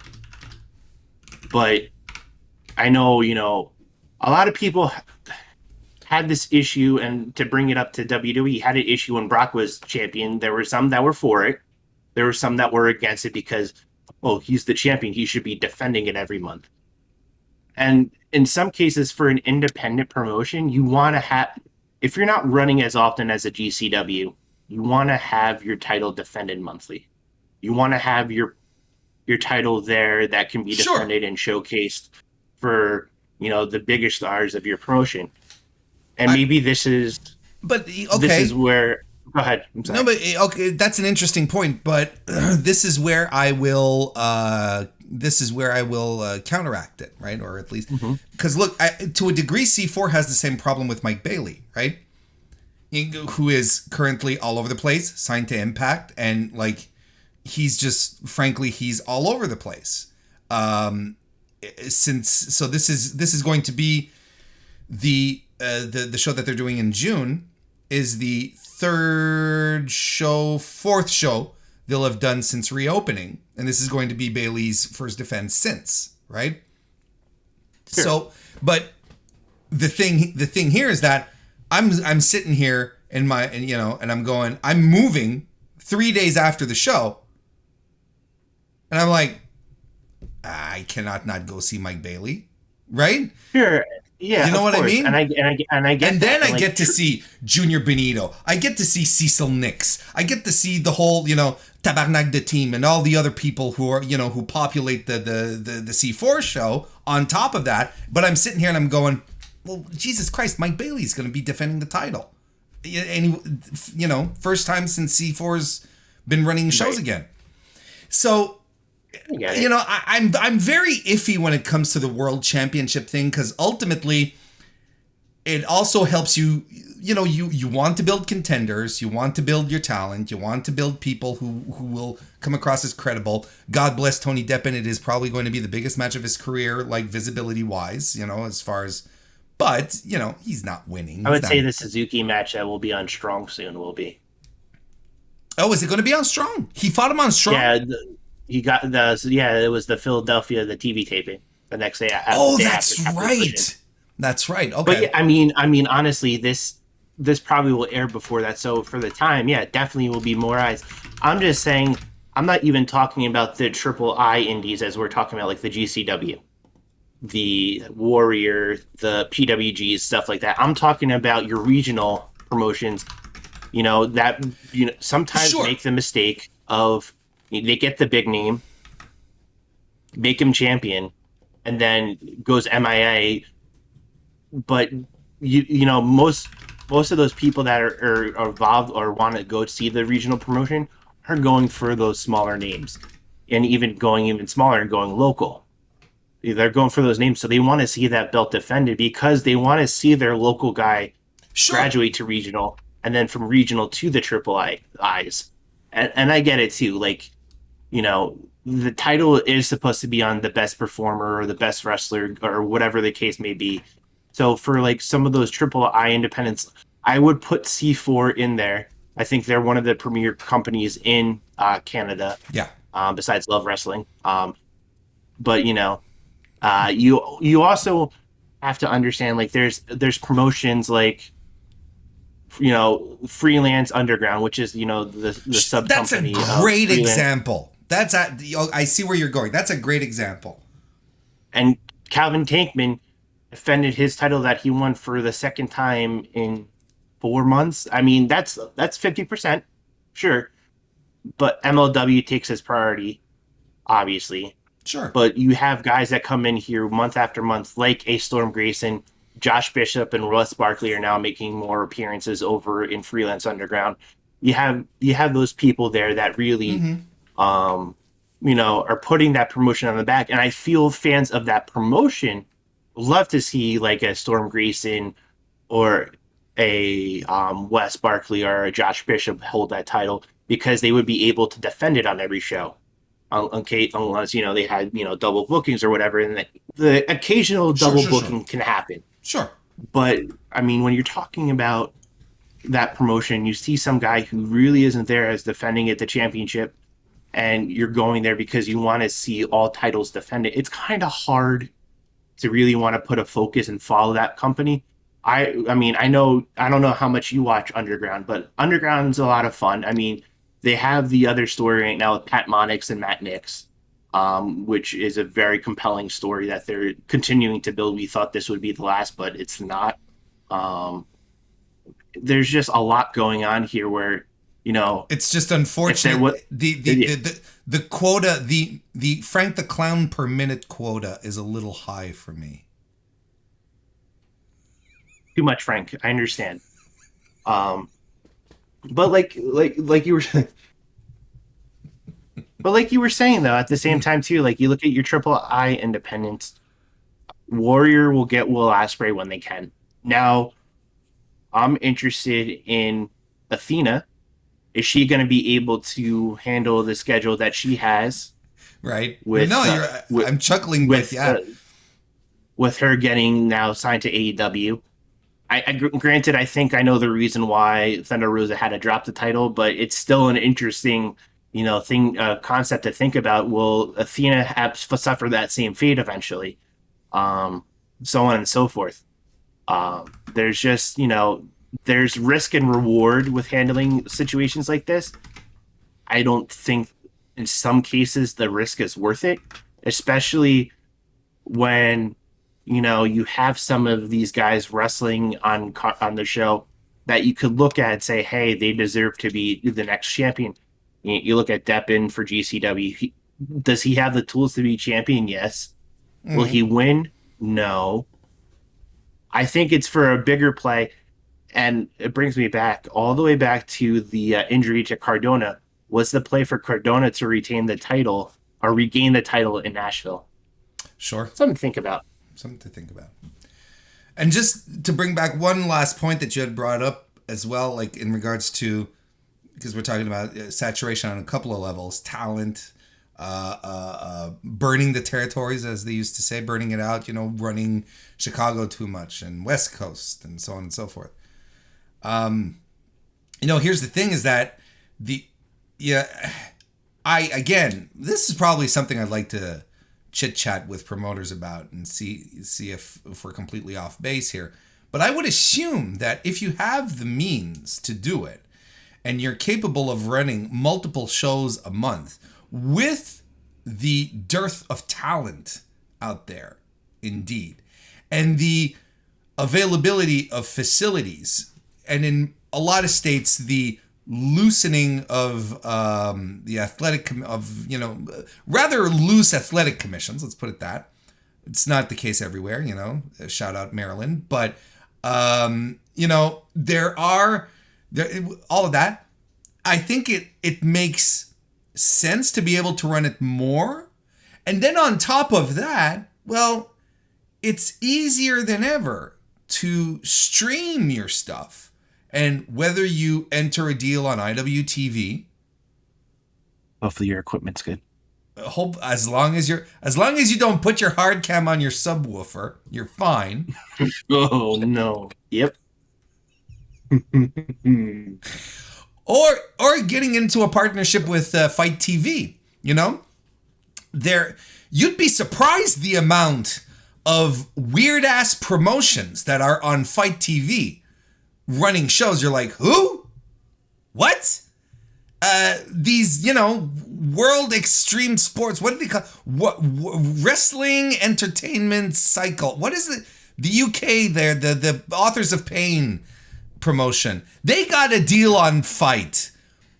Speaker 2: But I know, a lot of people had this issue, and to bring it up to WWE, had an issue when Brock was champion. There were some that were for it. There were some that were against it because, oh, he's the champion. He should be defending it every month. And in some cases, for an independent promotion, you want to have, if you're not running as often as a GCW, you want to have your title defended monthly. You want to have your title there that can be defended and showcased for, the bigger stars of your promotion. And maybe this is where. Go ahead. I'm sorry.
Speaker 1: No, but okay, that's an interesting point. But this is where I will. Counteract it, right? Or at least because look, to a degree, C4 has the same problem with Mike Bailey, right? Who is currently all over the place, signed to Impact, and like he's just, frankly, he's all over the place. This is going to be the show that they're doing in June is the fourth show they'll have done since reopening, and this is going to be Bailey's first defense since, right? Sure. So, but the thing here is that I'm sitting here and I'm going, I'm moving 3 days after the show, and I'm like, I cannot not go see Mike Bailey, right?
Speaker 2: Sure. Yeah,
Speaker 1: you know what I mean?
Speaker 2: And I get
Speaker 1: and then
Speaker 2: that.
Speaker 1: I get to see Junior Benito. I get to see Cecil Nix. I get to see the whole, Tabarnak de team and all the other people who are, who populate the C4 show on top of that. But I'm sitting here and I'm going, well, Jesus Christ, Mike Bailey's going to be defending the title. And, first time since C4's been running shows again. So, I'm very iffy when it comes to the world championship thing, because ultimately it also helps you, you want to build contenders, you want to build your talent, you want to build people who will come across as credible. God bless Tony Deppen. It is probably going to be the biggest match of his career, like visibility wise, as far as, but, he's not winning.
Speaker 2: I would say the Suzuki match that will be on Strong soon will be.
Speaker 1: Oh, is it going to be on Strong? He fought him on Strong?
Speaker 2: Yeah, he got it was the Philadelphia, the TV taping the next day.
Speaker 1: That's right. That's right. Okay.
Speaker 2: But I mean, honestly, this probably will air before that. So for the time, definitely will be more eyes. I'm just saying, I'm not even talking about the AAA indies as we're talking about, like the GCW, the Warrior, the PWGs, stuff like that. I'm talking about your regional promotions, that, sometimes make the mistake of, they get the big name, make him champion, and then goes MIA. But most of those people that are involved or want to go see the regional promotion are going for those smaller names, and even going even smaller and going local. They're going for those names, so they want to see that belt defended because they want to see their local guy graduate to regional, and then from regional to the AAA eyes. And I get it too, like. The title is supposed to be on the best performer or the best wrestler or whatever the case may be. So for like some of those AAA independents, I would put C4 in there. I think they're one of the premier companies in Canada.
Speaker 1: Yeah.
Speaker 2: Besides Love Wrestling. But you also have to understand, like there's promotions like Freelance Underground, which is the sub company.
Speaker 1: That's a great example. I see where you're going. That's a great example.
Speaker 2: And Calvin Tankman defended his title that he won for the second time in 4 months. I mean, that's 50%, sure. But MLW takes as priority, obviously.
Speaker 1: Sure.
Speaker 2: But you have guys that come in here month after month, like a Storm Grayson, Josh Bishop, and Russ Barkley are now making more appearances over in Freelance Underground. You have those people there that really are putting that promotion on the back. And I feel fans of that promotion love to see like a Storm Grayson or a Wes Barkley or a Josh Bishop hold that title because they would be able to defend it on every show. Unless they had double bookings or whatever, and the occasional
Speaker 1: Sure,
Speaker 2: double
Speaker 1: sure, sure.
Speaker 2: booking can happen.
Speaker 1: Sure.
Speaker 2: But I mean, when you're talking about that promotion, you see some guy who really isn't there as defending at the championship, and you're going there because you want to see all titles defended. It's kind of hard to really want to put a focus and follow that company. I mean, I don't know how much you watch Underground, but Underground's a lot of fun. I mean, they have the other story right now with Pat Monix and Matt Nix, which is a very compelling story that they're continuing to build. We thought this would be the last, but it's not. There's just a lot going on here where,
Speaker 1: it's just unfortunate. The quota, the Frank the Clown per minute quota is a little high for me.
Speaker 2: Too much Frank, I understand. But like you were but like you were saying though, at the same time too, like you look at your triple I independents, Warrior will get Will Ospreay when they can. Now, I'm interested in Athena. Is she going to be able to handle the schedule that she has?
Speaker 1: Right. I'm chuckling with
Speaker 2: with her getting now signed to AEW. Granted, I think I know the reason why Thunder Rosa had to drop the title, but it's still an interesting, concept to think about. Will Athena suffer that same fate eventually? So on and so forth. There's just, there's risk and reward with handling situations like this. I don't think in some cases the risk is worth it, especially when you have some of these guys wrestling on the show that you could look at and say, hey, they deserve to be the next champion. You look at Deppin for GCW. Does he have the tools to be champion? Yes. Mm-hmm. Will he win? No. I think it's for a bigger play. And it brings me all the way back to the injury to Cardona. Was the play for Cardona to retain the title or regain the title in Nashville?
Speaker 1: Sure.
Speaker 2: Something to think about.
Speaker 1: And just to bring back one last point that you had brought up as well, like in regards to, because we're talking about saturation on a couple of levels, talent, burning the territories, as they used to say, burning it out, running Chicago too much and West Coast and so on and so forth. Here's the thing is that again, this is probably something I'd like to chit chat with promoters about and see if we're completely off base here. But I would assume that if you have the means to do it and you're capable of running multiple shows a month with the dearth of talent out there, indeed, and the availability of facilities, and in a lot of states, the loosening of the athletic, rather loose athletic commissions, let's put it that. It's not the case everywhere, shout out Maryland, but, there are all of that. I think it makes sense to be able to run it more. And then on top of that, well, it's easier than ever to stream your stuff. And whether you enter a deal on IWTV,
Speaker 2: hopefully your equipment's good.
Speaker 1: As long as you don't put your hard cam on your subwoofer, you're fine.
Speaker 2: Oh no. Yep.
Speaker 1: or getting into a partnership with Fight TV, you'd be surprised the amount of weird ass promotions that are on Fight TV running shows. You're like, who? What? These, World Extreme Sports, what do they call what Wrestling Entertainment Cycle? What is it? The UK there, the Authors of Pain promotion. They got a deal on Fight.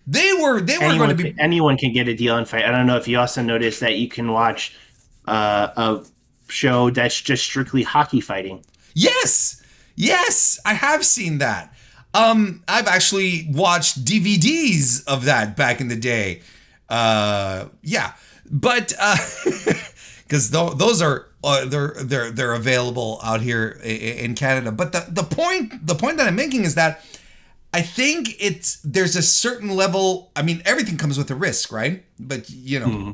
Speaker 1: They were going to be,
Speaker 2: anyone can get a deal on Fight. I don't know if you also noticed that you can watch a show that's just strictly hockey fighting.
Speaker 1: Yes, I have seen that. I've actually watched DVDs of that back in the day. But because those are they're available out here in Canada. But the point that I'm making is that I think there's a certain level. I mean, everything comes with a risk, right? But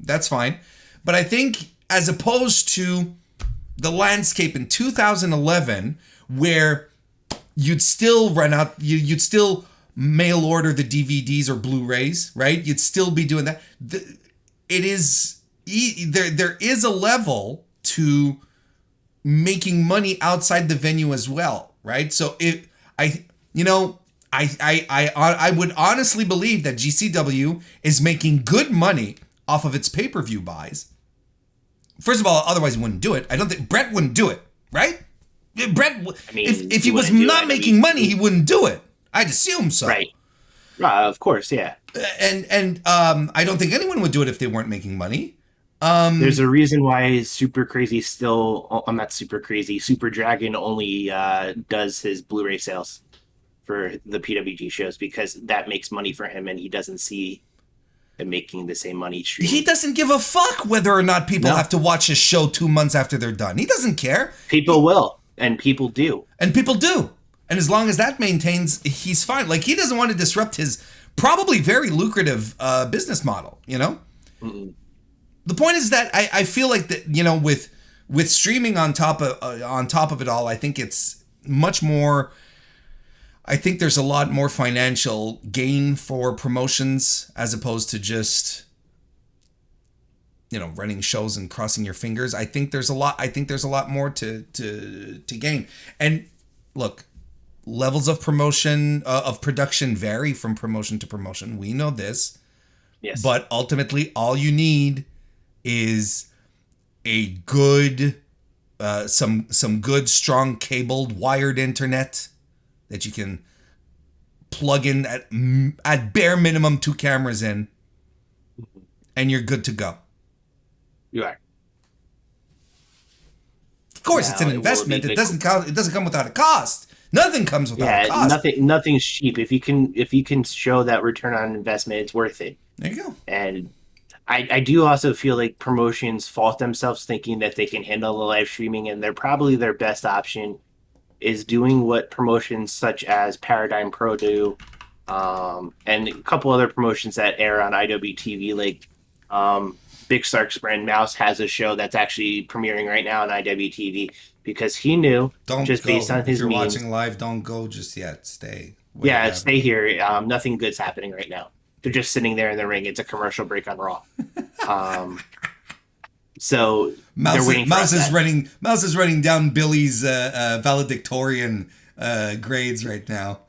Speaker 1: that's fine. But I think as opposed to the landscape in 2011, where you'd still run out, you'd still mail order the DVDs or Blu-rays, right? You'd still be doing that. There is a level to making money outside the venue as well, right? So I would honestly believe that GCW is making good money off of its pay-per-view buys. First of all, otherwise he wouldn't do it. I don't think Brett wouldn't do it, right? Brett, if he was not making money, he wouldn't do it. I'd assume so.
Speaker 2: Right. Of course, yeah.
Speaker 1: And I don't think anyone would do it if they weren't making money.
Speaker 2: There's a reason why Super Crazy still... I'm not Super Crazy. Super Dragon only does his Blu-ray sales for the PWG shows, because that makes money for him, and he doesn't see him making the same money streaming.
Speaker 1: He doesn't give a fuck whether or not people have to watch his show 2 months after they're done. He doesn't care.
Speaker 2: People will, and people do.
Speaker 1: And people do. And as long as that maintains, he's fine. Like, he doesn't want to disrupt his probably very lucrative business model,
Speaker 2: Mm-mm.
Speaker 1: The point is that I feel like that, with streaming on top of it all, I think it's much more. I think there's a lot more financial gain for promotions as opposed to just running shows and crossing your fingers. I think there's a lot more to gain. And look, levels of promotion of production vary from promotion to promotion. We know this.
Speaker 2: Yes.
Speaker 1: But ultimately, all you need is a good, some good, strong cabled, wired internet that you can plug in at bare minimum 2 cameras in, and you're good to go.
Speaker 2: You are.
Speaker 1: Of course, it's an investment. It doesn't come without a cost. Nothing comes without a cost.
Speaker 2: Nothing's cheap. If you can show that return on investment, it's worth it.
Speaker 1: There you go.
Speaker 2: And I do also feel like promotions fault themselves thinking that they can handle the live streaming, and they're probably their best option is doing what promotions such as Paradigm Pro do, and a couple other promotions that air on IWTV, like Big Sark's brand Mouse has a show that's actually premiering right now on IWTV, because he knew, based on his memes. If
Speaker 1: you're watching live, don't go just yet. Stay.
Speaker 2: Stay here. Nothing good's happening right now. They're just sitting there in the ring. It's a commercial break on Raw. So
Speaker 1: Mouse is running down Billy's valedictorian grades right now.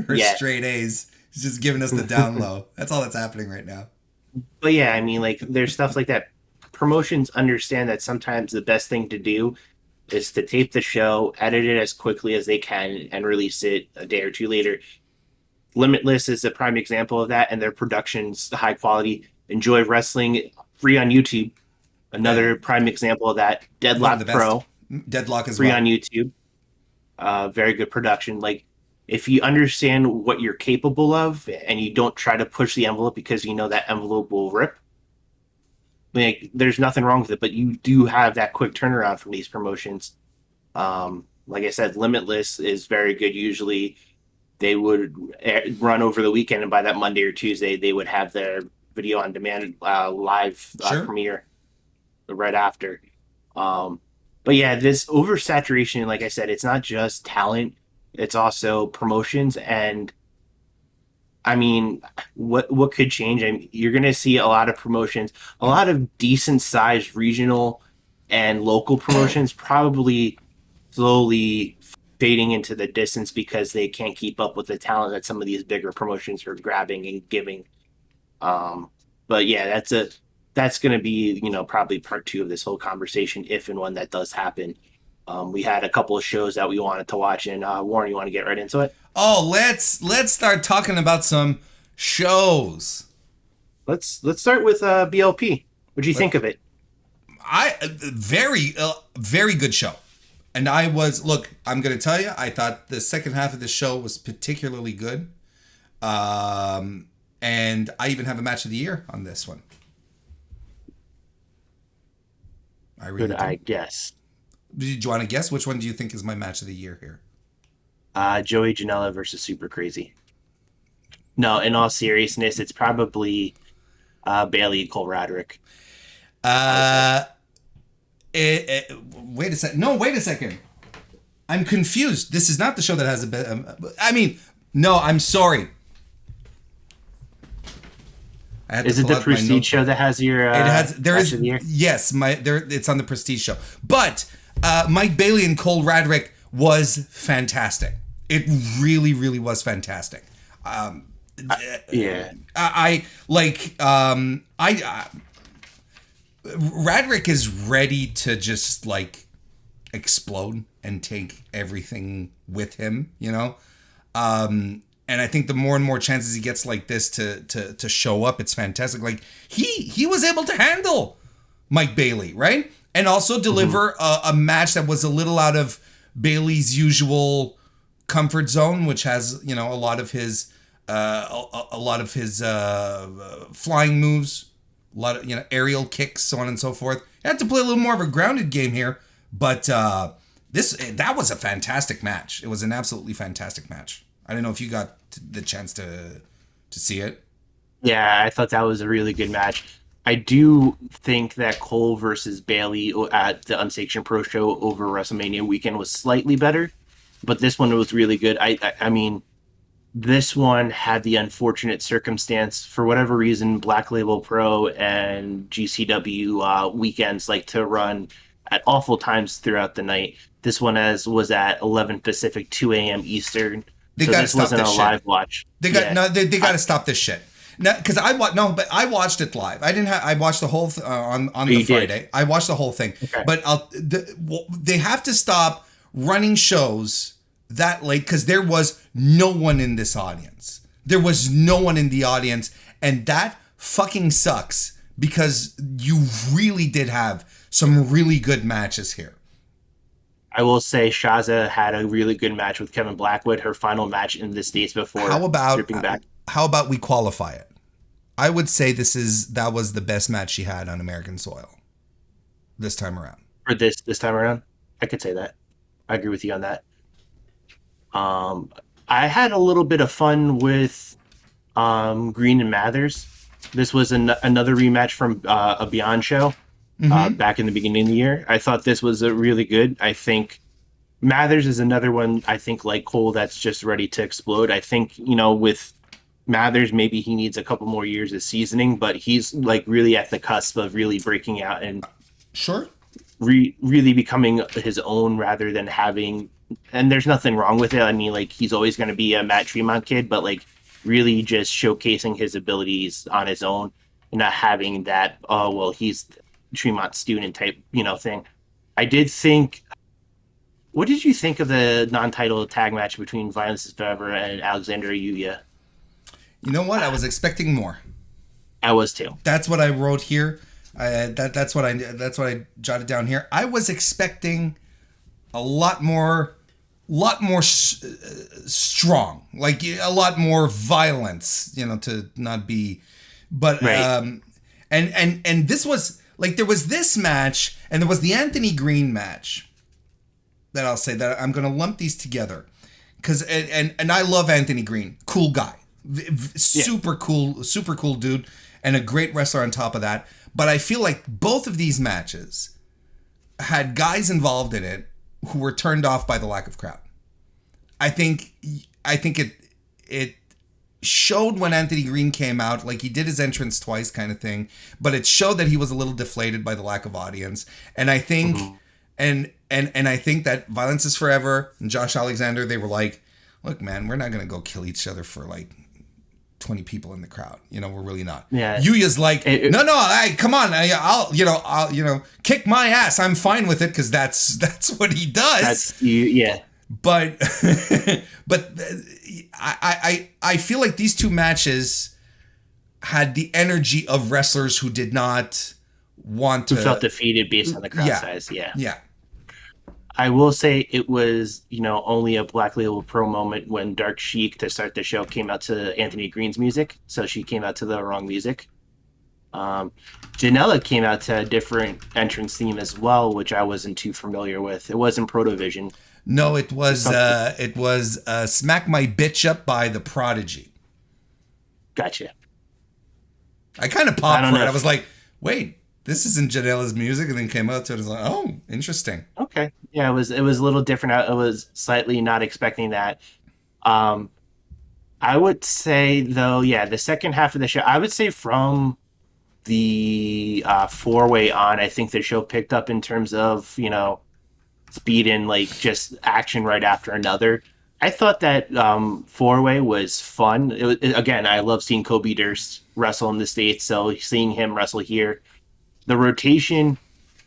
Speaker 1: Her straight A's. He's just giving us the down low. That's all that's happening right now.
Speaker 2: But yeah, I mean, like, there's stuff like that. Promotions understand that sometimes the best thing to do is to tape the show, edit it as quickly as they can, and release it a day or two later. Limitless is a prime example of that, and their production's high quality. Enjoy Wrestling, free on YouTube. Another prime example of that. Deadlock Pro.
Speaker 1: Deadlock is
Speaker 2: free on YouTube. Very good production. Like, if you understand what you're capable of and you don't try to push the envelope because you know that envelope will rip, like, there's nothing wrong with it, but you do have that quick turnaround from these promotions. Like I said, Limitless is very good. Usually they would run over the weekend, and by that Monday or Tuesday, they would have their video on demand live premiere right after. But yeah, this oversaturation, like I said, it's not just talent, it's also promotions. And I mean, what could change? I mean, you're going to see a lot of promotions, a lot of decent sized regional and local promotions probably slowly fading into the distance because they can't keep up with the talent that some of these bigger promotions are grabbing and giving. But yeah, that's going to be, probably part 2 of this whole conversation, if and when that does happen. We had a couple of shows that we wanted to watch, and Warren, you want to get right into it?
Speaker 1: Oh, let's start talking about some shows.
Speaker 2: Let's start with BLP. What do you think of it?
Speaker 1: Very good show. And I'm going to tell you, I thought the second half of the show was particularly good. And I even have a match of the year on this one. I really
Speaker 2: Could
Speaker 1: do.
Speaker 2: I guess?
Speaker 1: Do you want to guess which one do you think is my match of the year here?
Speaker 2: Joey Janela versus Super Crazy. No, in all seriousness, it's probably Bailey Cole Roderick. I would say.
Speaker 1: Uh, wait a second. No, wait a second. I'm confused. This is not the show that has a bit. I mean, no, I'm sorry. I had
Speaker 2: Is
Speaker 1: to
Speaker 2: it
Speaker 1: pull
Speaker 2: the
Speaker 1: out my
Speaker 2: Prestige
Speaker 1: notes.
Speaker 2: show that has your
Speaker 1: It has there
Speaker 2: match
Speaker 1: is
Speaker 2: of the year?
Speaker 1: yes, my there it's on the Prestige show. But Mike Bailey and Cole Radrick was fantastic. It really, really was fantastic.
Speaker 2: Yeah.
Speaker 1: I like Radrick is ready to just like explode and take everything with him, you know. And I think the more and more chances he gets like this to show up, it's fantastic. Like he was able to handle Mike Bailey, right? And also deliver a match that was a little out of Bailey's usual comfort zone, which has, you know, a lot of his flying moves, a lot of, you know, aerial kicks, so on and so forth. He had to play a little more of a grounded game here, but that was a fantastic match. It was an absolutely fantastic match. I don't know if you got the chance to see it.
Speaker 2: Yeah, I thought that was a really good match. I do think that Cole versus Bailey at the Unsanctioned Pro Show over WrestleMania weekend was slightly better, but this one was really good. I mean, this one had the unfortunate circumstance for whatever reason. Black Label Pro and GCW weekends like to run at awful times throughout the night. This one was at 11 Pacific, 2 a.m. Eastern.
Speaker 1: They
Speaker 2: So
Speaker 1: got to
Speaker 2: this
Speaker 1: stop
Speaker 2: wasn't
Speaker 1: this
Speaker 2: a
Speaker 1: shit.
Speaker 2: live watch.
Speaker 1: They got
Speaker 2: Yeah.
Speaker 1: no. They got to stop this shit. No, because but I watched it live. I didn't have. I watched the whole on the
Speaker 2: You did.
Speaker 1: Friday. I watched the whole thing.
Speaker 2: Okay.
Speaker 1: But they have to stop running shows that late because there was no one in this audience. There was no one in the audience, and that fucking sucks because you really did have some really good matches here.
Speaker 2: I will say Shaza had a really good match with Kevin Blackwood, her final match in the States before
Speaker 1: How about
Speaker 2: stripping back.
Speaker 1: how about we qualify it? I would say that was the best match she had on American soil this time around.
Speaker 2: For this time around. I could say that. I agree with you on that. I had a little bit of fun with Green and Mathers. This was another rematch from a Beyond show back in the beginning of the year. I thought this was a really good. I think Mathers is another one, I think, like Cole, that's just ready to explode. I think, you know, with Mathers, maybe he needs a couple more years of seasoning, but he's like really at the cusp of really breaking out and
Speaker 1: Sure.
Speaker 2: really becoming his own rather than having, and there's nothing wrong with it. I mean, like, he's always going to be a Matt Tremont kid, but like really just showcasing his abilities on his own and not having that, oh, well, he's Tremont student type, you know, thing. I did think, what did you think of the non-title tag match between Violence is Forever and Alexander Yuya?
Speaker 1: You know what? I was expecting more.
Speaker 2: I was too.
Speaker 1: That's what I wrote here. That's what I jotted down here. I was expecting a lot more strong, like a lot more violence, you know, to not be, but
Speaker 2: Right.
Speaker 1: and this was like, there was this match and there was the Anthony Green match that I'll say that I'm going to lump these together because and I love Anthony Green, cool guy, super cool dude, and a great wrestler on top of that. But I feel like both of these matches had guys involved in it who were turned off by the lack of crowd. I think it showed when Anthony Green came out, like he did his entrance twice kind of thing, but it showed that he was a little deflated by the lack of audience. And I think and I think that Violence is Forever and Josh Alexander, they were like, look, man, we're not going to go kill each other for like 20 people in the crowd. You know, we're really not.
Speaker 2: Yeah.
Speaker 1: Yuya's like, no, hey, come on. I'll kick my ass. I'm fine with it because that's what he does.
Speaker 2: That's you, yeah.
Speaker 1: But I feel like these two matches had the energy of wrestlers who did not want to.
Speaker 2: Who felt defeated based on the crowd size. Yeah.
Speaker 1: Yeah.
Speaker 2: I will say it was, you know, only a Black Label Pro moment when Dark Sheik to start the show came out to Anthony Green's music. So she came out to the wrong music. Janela came out to a different entrance theme as well, which I wasn't too familiar with. It wasn't Protovision.
Speaker 1: No, it was "Smack My Bitch Up" by The Prodigy.
Speaker 2: Gotcha.
Speaker 1: I kind of popped for it. I was like, wait, this isn't Janela's music, and then came out to it. I was like, oh, interesting.
Speaker 2: Okay. Yeah, it was a little different. I was slightly not expecting that. I would say though, yeah, the second half of the show, I would say from the four-way on, I think the show picked up in terms of, speed and like just action right after another. I thought that four-way was fun. Again, I love seeing Kobe Durst wrestle in the States, so seeing him wrestle here. The rotation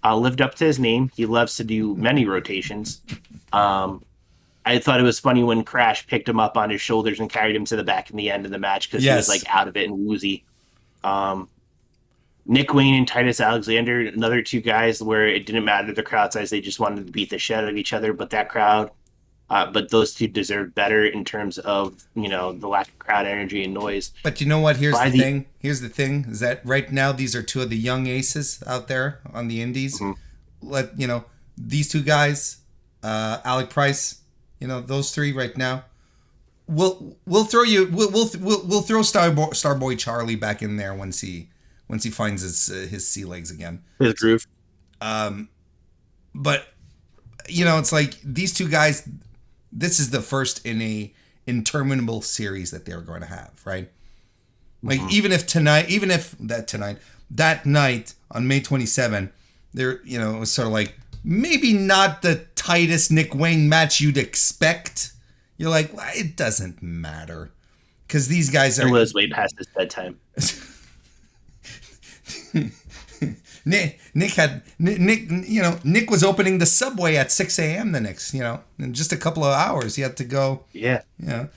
Speaker 2: lived up to his name. He loves to do many rotations. I thought it was funny when Crash picked him up on his shoulders and carried him to the back in the end of the match because he was like out of it and woozy. Nick Wayne and Titus Alexander, another two guys where it didn't matter the crowd size. They just wanted to beat the shit out of each other. But those two deserved better in terms of, the lack of crowd energy and noise.
Speaker 1: But you know what? Here's the thing. Here's the thing is that right now, these are two of the young aces out there on the indies. Mm-hmm. These two guys, Alec Price, those three right now. We'll throw Starboy Charlie back in there once he finds his sea legs again.
Speaker 2: His groove.
Speaker 1: But it's like these two guys. This is the first in a interminable series that they're going to have, right? Like that night on May 27, there, it was sort of like maybe not the tightest Nick Wayne match you'd expect. You're like, well, it doesn't matter because these guys are.
Speaker 2: It was way past his bedtime.
Speaker 1: Nick was opening the subway at 6 a.m. the next, in just a couple of hours he had to go.
Speaker 2: Yeah.
Speaker 1: No,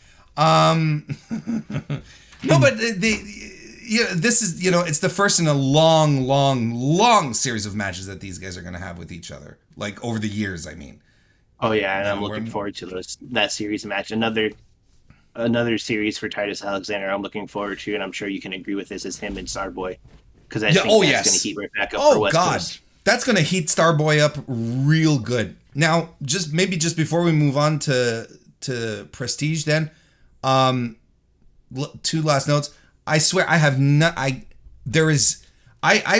Speaker 1: but this is, it's the first in a long, long, long series of matches that these guys are going to have with each other, like over the years, I mean.
Speaker 2: Oh yeah, and I'm looking forward to that series match. Another series for Titus Alexander I'm looking forward to, and I'm sure you can agree with this, is him and Starboy. Because I think that's going to heat right back up for West Coast.
Speaker 1: That's going to heat Starboy up real good. Now, just before we move on to Prestige, then, two last notes. I swear I have not. I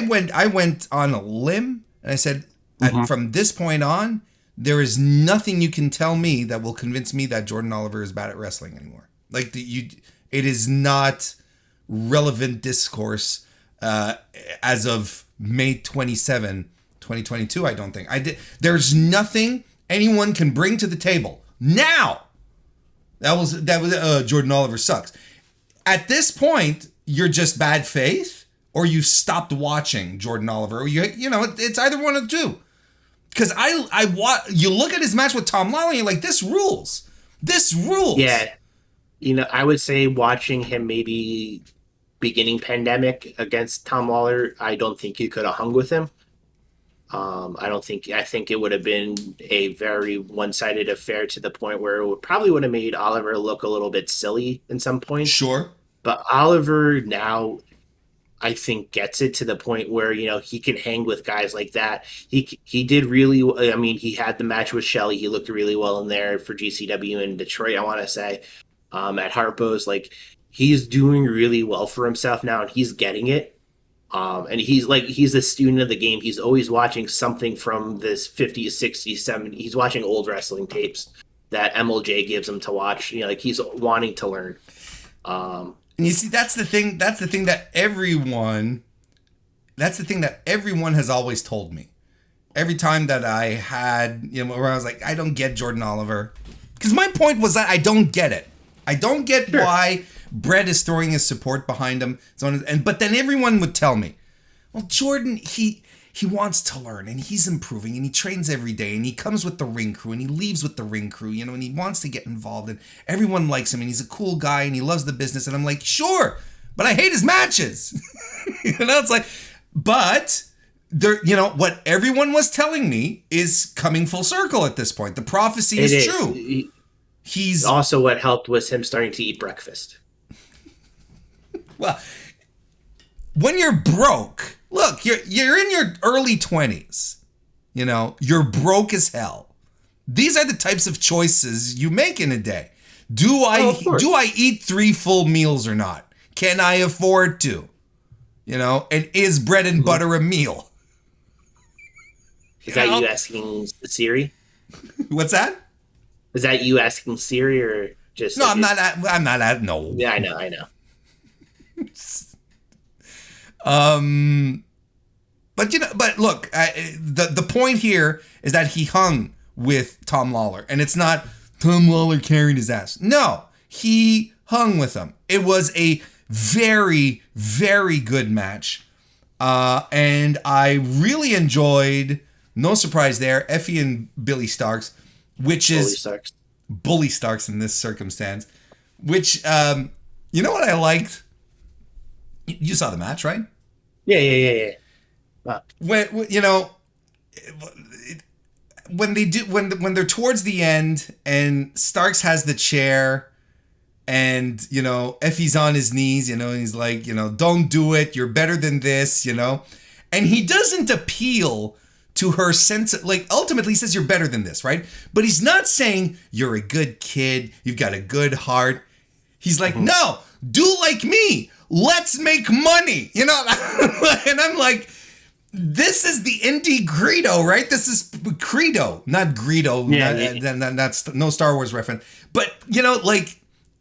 Speaker 1: went on a limb and I said, from this point on, there is nothing you can tell me that will convince me that Jordan Oliver is bad at wrestling anymore. Like it is not relevant discourse. As of May 27, 2022, I don't think. There's nothing anyone can bring to the table now. That was Jordan Oliver sucks. At this point, you're just bad faith, or you stopped watching Jordan Oliver, or it's either one of the two. Because you look at his match with Tom Lawley, and you're like, this rules. This rules.
Speaker 2: Yeah, I would say watching him maybe beginning pandemic against Tom Lawler, I don't think you could have hung with him. I think it would have been a very one-sided affair to the point where it probably would have made Oliver look a little bit silly in some points.
Speaker 1: Sure.
Speaker 2: But Oliver now, I think, gets it to the point where, he can hang with guys like that. He did really, he had the match with Shelley. He looked really well in there for GCW in Detroit, I want to say, at Harpo's. Like, he's doing really well for himself now, and he's getting it. And he's a student of the game. He's always watching something from this 50s, 60s, 70s. He's watching old wrestling tapes that MLJ gives him to watch. He's wanting to learn.
Speaker 1: And you see, that's the thing that everyone has always told me. Every time that I had, where I was like, I don't get Jordan Oliver. Because my point was that I don't get it. I don't get why Brett is throwing his support behind him. But then everyone would tell me, well, Jordan, he wants to learn and he's improving and he trains every day and he comes with the ring crew and he leaves with the ring crew, and he wants to get involved and everyone likes him and he's a cool guy and he loves the business. And I'm like, sure, but I hate his matches. It's like, but there, what everyone was telling me is coming full circle at this point. The prophecy is true. He's
Speaker 2: also, what helped was him starting to eat breakfast.
Speaker 1: Well, when you're broke, look, you're in your early 20s. You know, you're broke as hell. These are the types of choices you make in a day. Do I eat 3 full meals or not? Can I afford to? You know, and is bread and butter a meal?
Speaker 2: Is that you asking Siri?
Speaker 1: What's that?
Speaker 2: Is that you asking Siri or just?
Speaker 1: No, I'm not at. No.
Speaker 2: Yeah, I know.
Speaker 1: But look, the point here is that he hung with Tom Lawler, and it's not Tom Lawler carrying his ass. No, he hung with him. It was a very, very good match, and I really enjoyed. No surprise there, Effie and Billy Starks, which is Bully Starks in this circumstance. Which you know what I liked? You saw the match, right?
Speaker 2: Yeah.
Speaker 1: When you know when they do when they're towards the end and Starks has the chair and you know Effie's on his knees, you know, and he's like, you know, don't do it, you're better than this, you know, and he doesn't appeal to her sense of, like, ultimately he says you're better than this, right? But he's not saying you're a good kid, you've got a good heart. He's like, no, do like me, let's make money, you know. And I'm like, this is the indie Greedo, right? This is Credo, not Greedo. That's no Star Wars reference. But, you know, like,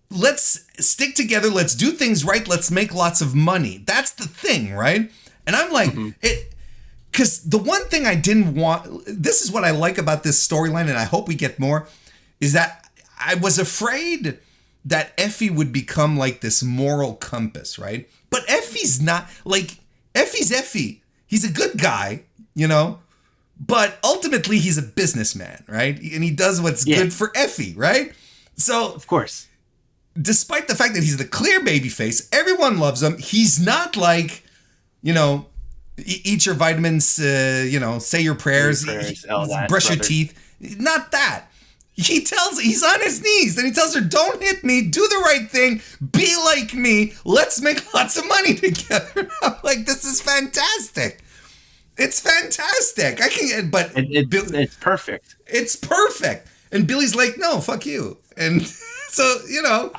Speaker 1: let's stick together. Let's do things right. Let's make lots of money. That's the thing, right? And I'm like, because the one thing I didn't want, this is what I like about this storyline, and I hope we get more, is that I was afraid that Effie would become like this moral compass, right? But Effie's not, like, Effie's Effie. He's a good guy, you know, but ultimately he's a businessman, right? And he does what's good for Effie, right? So,
Speaker 2: of course,
Speaker 1: despite the fact that he's the clear babyface, everyone loves him. He's not like, you know, eat your vitamins, you know, say your prayers, brush your teeth. Not that. He's on his knees and he tells her, don't hit me, do the right thing, be like me, let's make lots of money together. I'm like, this is fantastic. It's fantastic.
Speaker 2: It's perfect.
Speaker 1: It's perfect. And Billy's like, no, fuck you. And so, you know.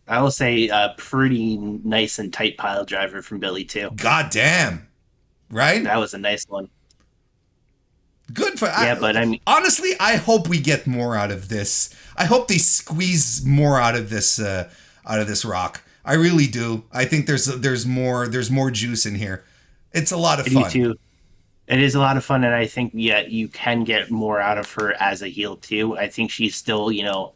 Speaker 2: I will say a pretty nice and tight pile driver from Billy too.
Speaker 1: God damn. Right?
Speaker 2: That was a nice one.
Speaker 1: Good for
Speaker 2: but I mean,
Speaker 1: honestly, I hope we get more out of this. I hope they squeeze more out of this rock. I really do. I think there's more juice in here. It's a lot of fun.
Speaker 2: Too. It is a lot of fun, and I think you can get more out of her as a heel too. I think she's still, you know,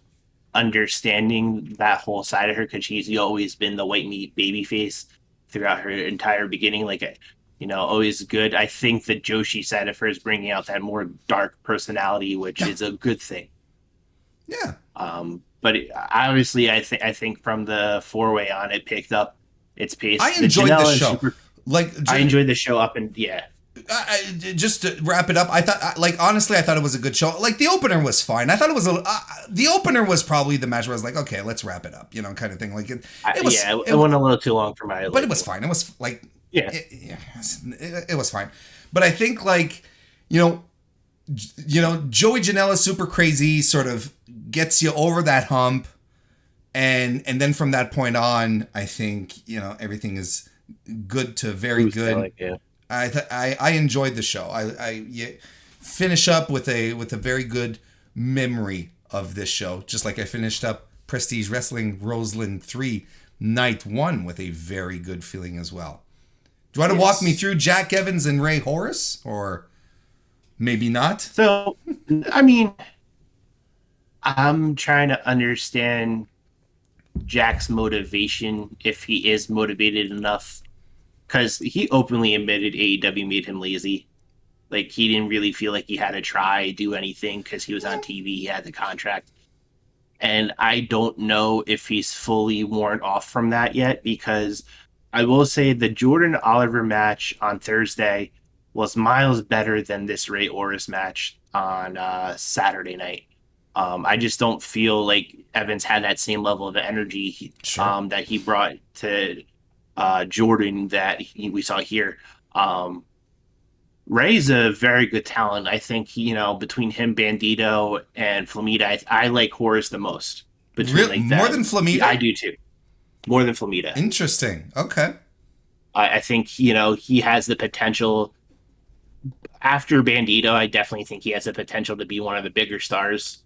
Speaker 2: understanding that whole side of her because she's always been the white meat baby face throughout her entire beginning. Like, you know, always good. I think the Joshi side of her is bringing out that more dark personality, which is a good thing.
Speaker 1: Yeah.
Speaker 2: But obviously, I think from the 4-way on, it picked up its pace.
Speaker 1: I enjoyed the show.
Speaker 2: I enjoyed the show up and
Speaker 1: just to wrap it up, I thought, like, honestly, I thought it was a good show. Like, the opener was fine. I thought it was the opener was probably the match where I was like, okay, let's wrap it up, you know, kind of thing. Like it
Speaker 2: went a little too long for my.
Speaker 1: But it was fine. It was like. It was fine. But I think, like, you know, Joey Janela super crazy sort of gets you over that hump, and then from that point on, I think, you know, everything is good to very good. I enjoyed the show. I finish up with a very good memory of this show, just like I finished up Prestige Wrestling Roseland 3 Night 1 with a very good feeling as well. Do you want to walk me through Jack Evans and Ray Horace, or maybe not?
Speaker 2: So, I mean, I'm trying to understand Jack's motivation, if he is motivated enough, because he openly admitted AEW made him lazy. Like, he didn't really feel like he had to try, do anything, because he was on TV, he had the contract. And I don't know if he's fully worn off from that yet, because I will say the Jordan Oliver match on Thursday was miles better than this Ray Orris match on Saturday night. I just don't feel like Evans had that same level of energy that he brought to Jordan that we saw here. Ray's a very good talent. I think, between him, Bandito, and Flamita, I like Horace the most. Between like
Speaker 1: More
Speaker 2: that,
Speaker 1: than Flamita?
Speaker 2: I do too. More than Flamita.
Speaker 1: Interesting. Okay.
Speaker 2: I think, he has the potential. After Bandito, I definitely think he has the potential to be one of the bigger stars.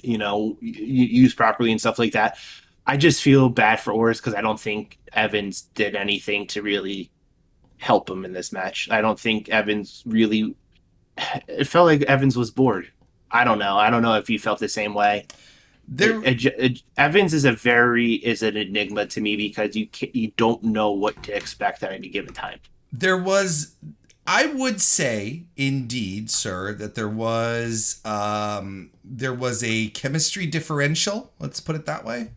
Speaker 2: Used properly and stuff like that. I just feel bad for Horace because I don't think Evans did anything to really help him in this match. I don't think Evans really. It felt like Evans was bored. I don't know. I don't know if you felt the same way. Evans is an enigma to me because you don't know what to expect at any given time.
Speaker 1: I would say, indeed, sir, that there was a chemistry differential. Let's put it that way.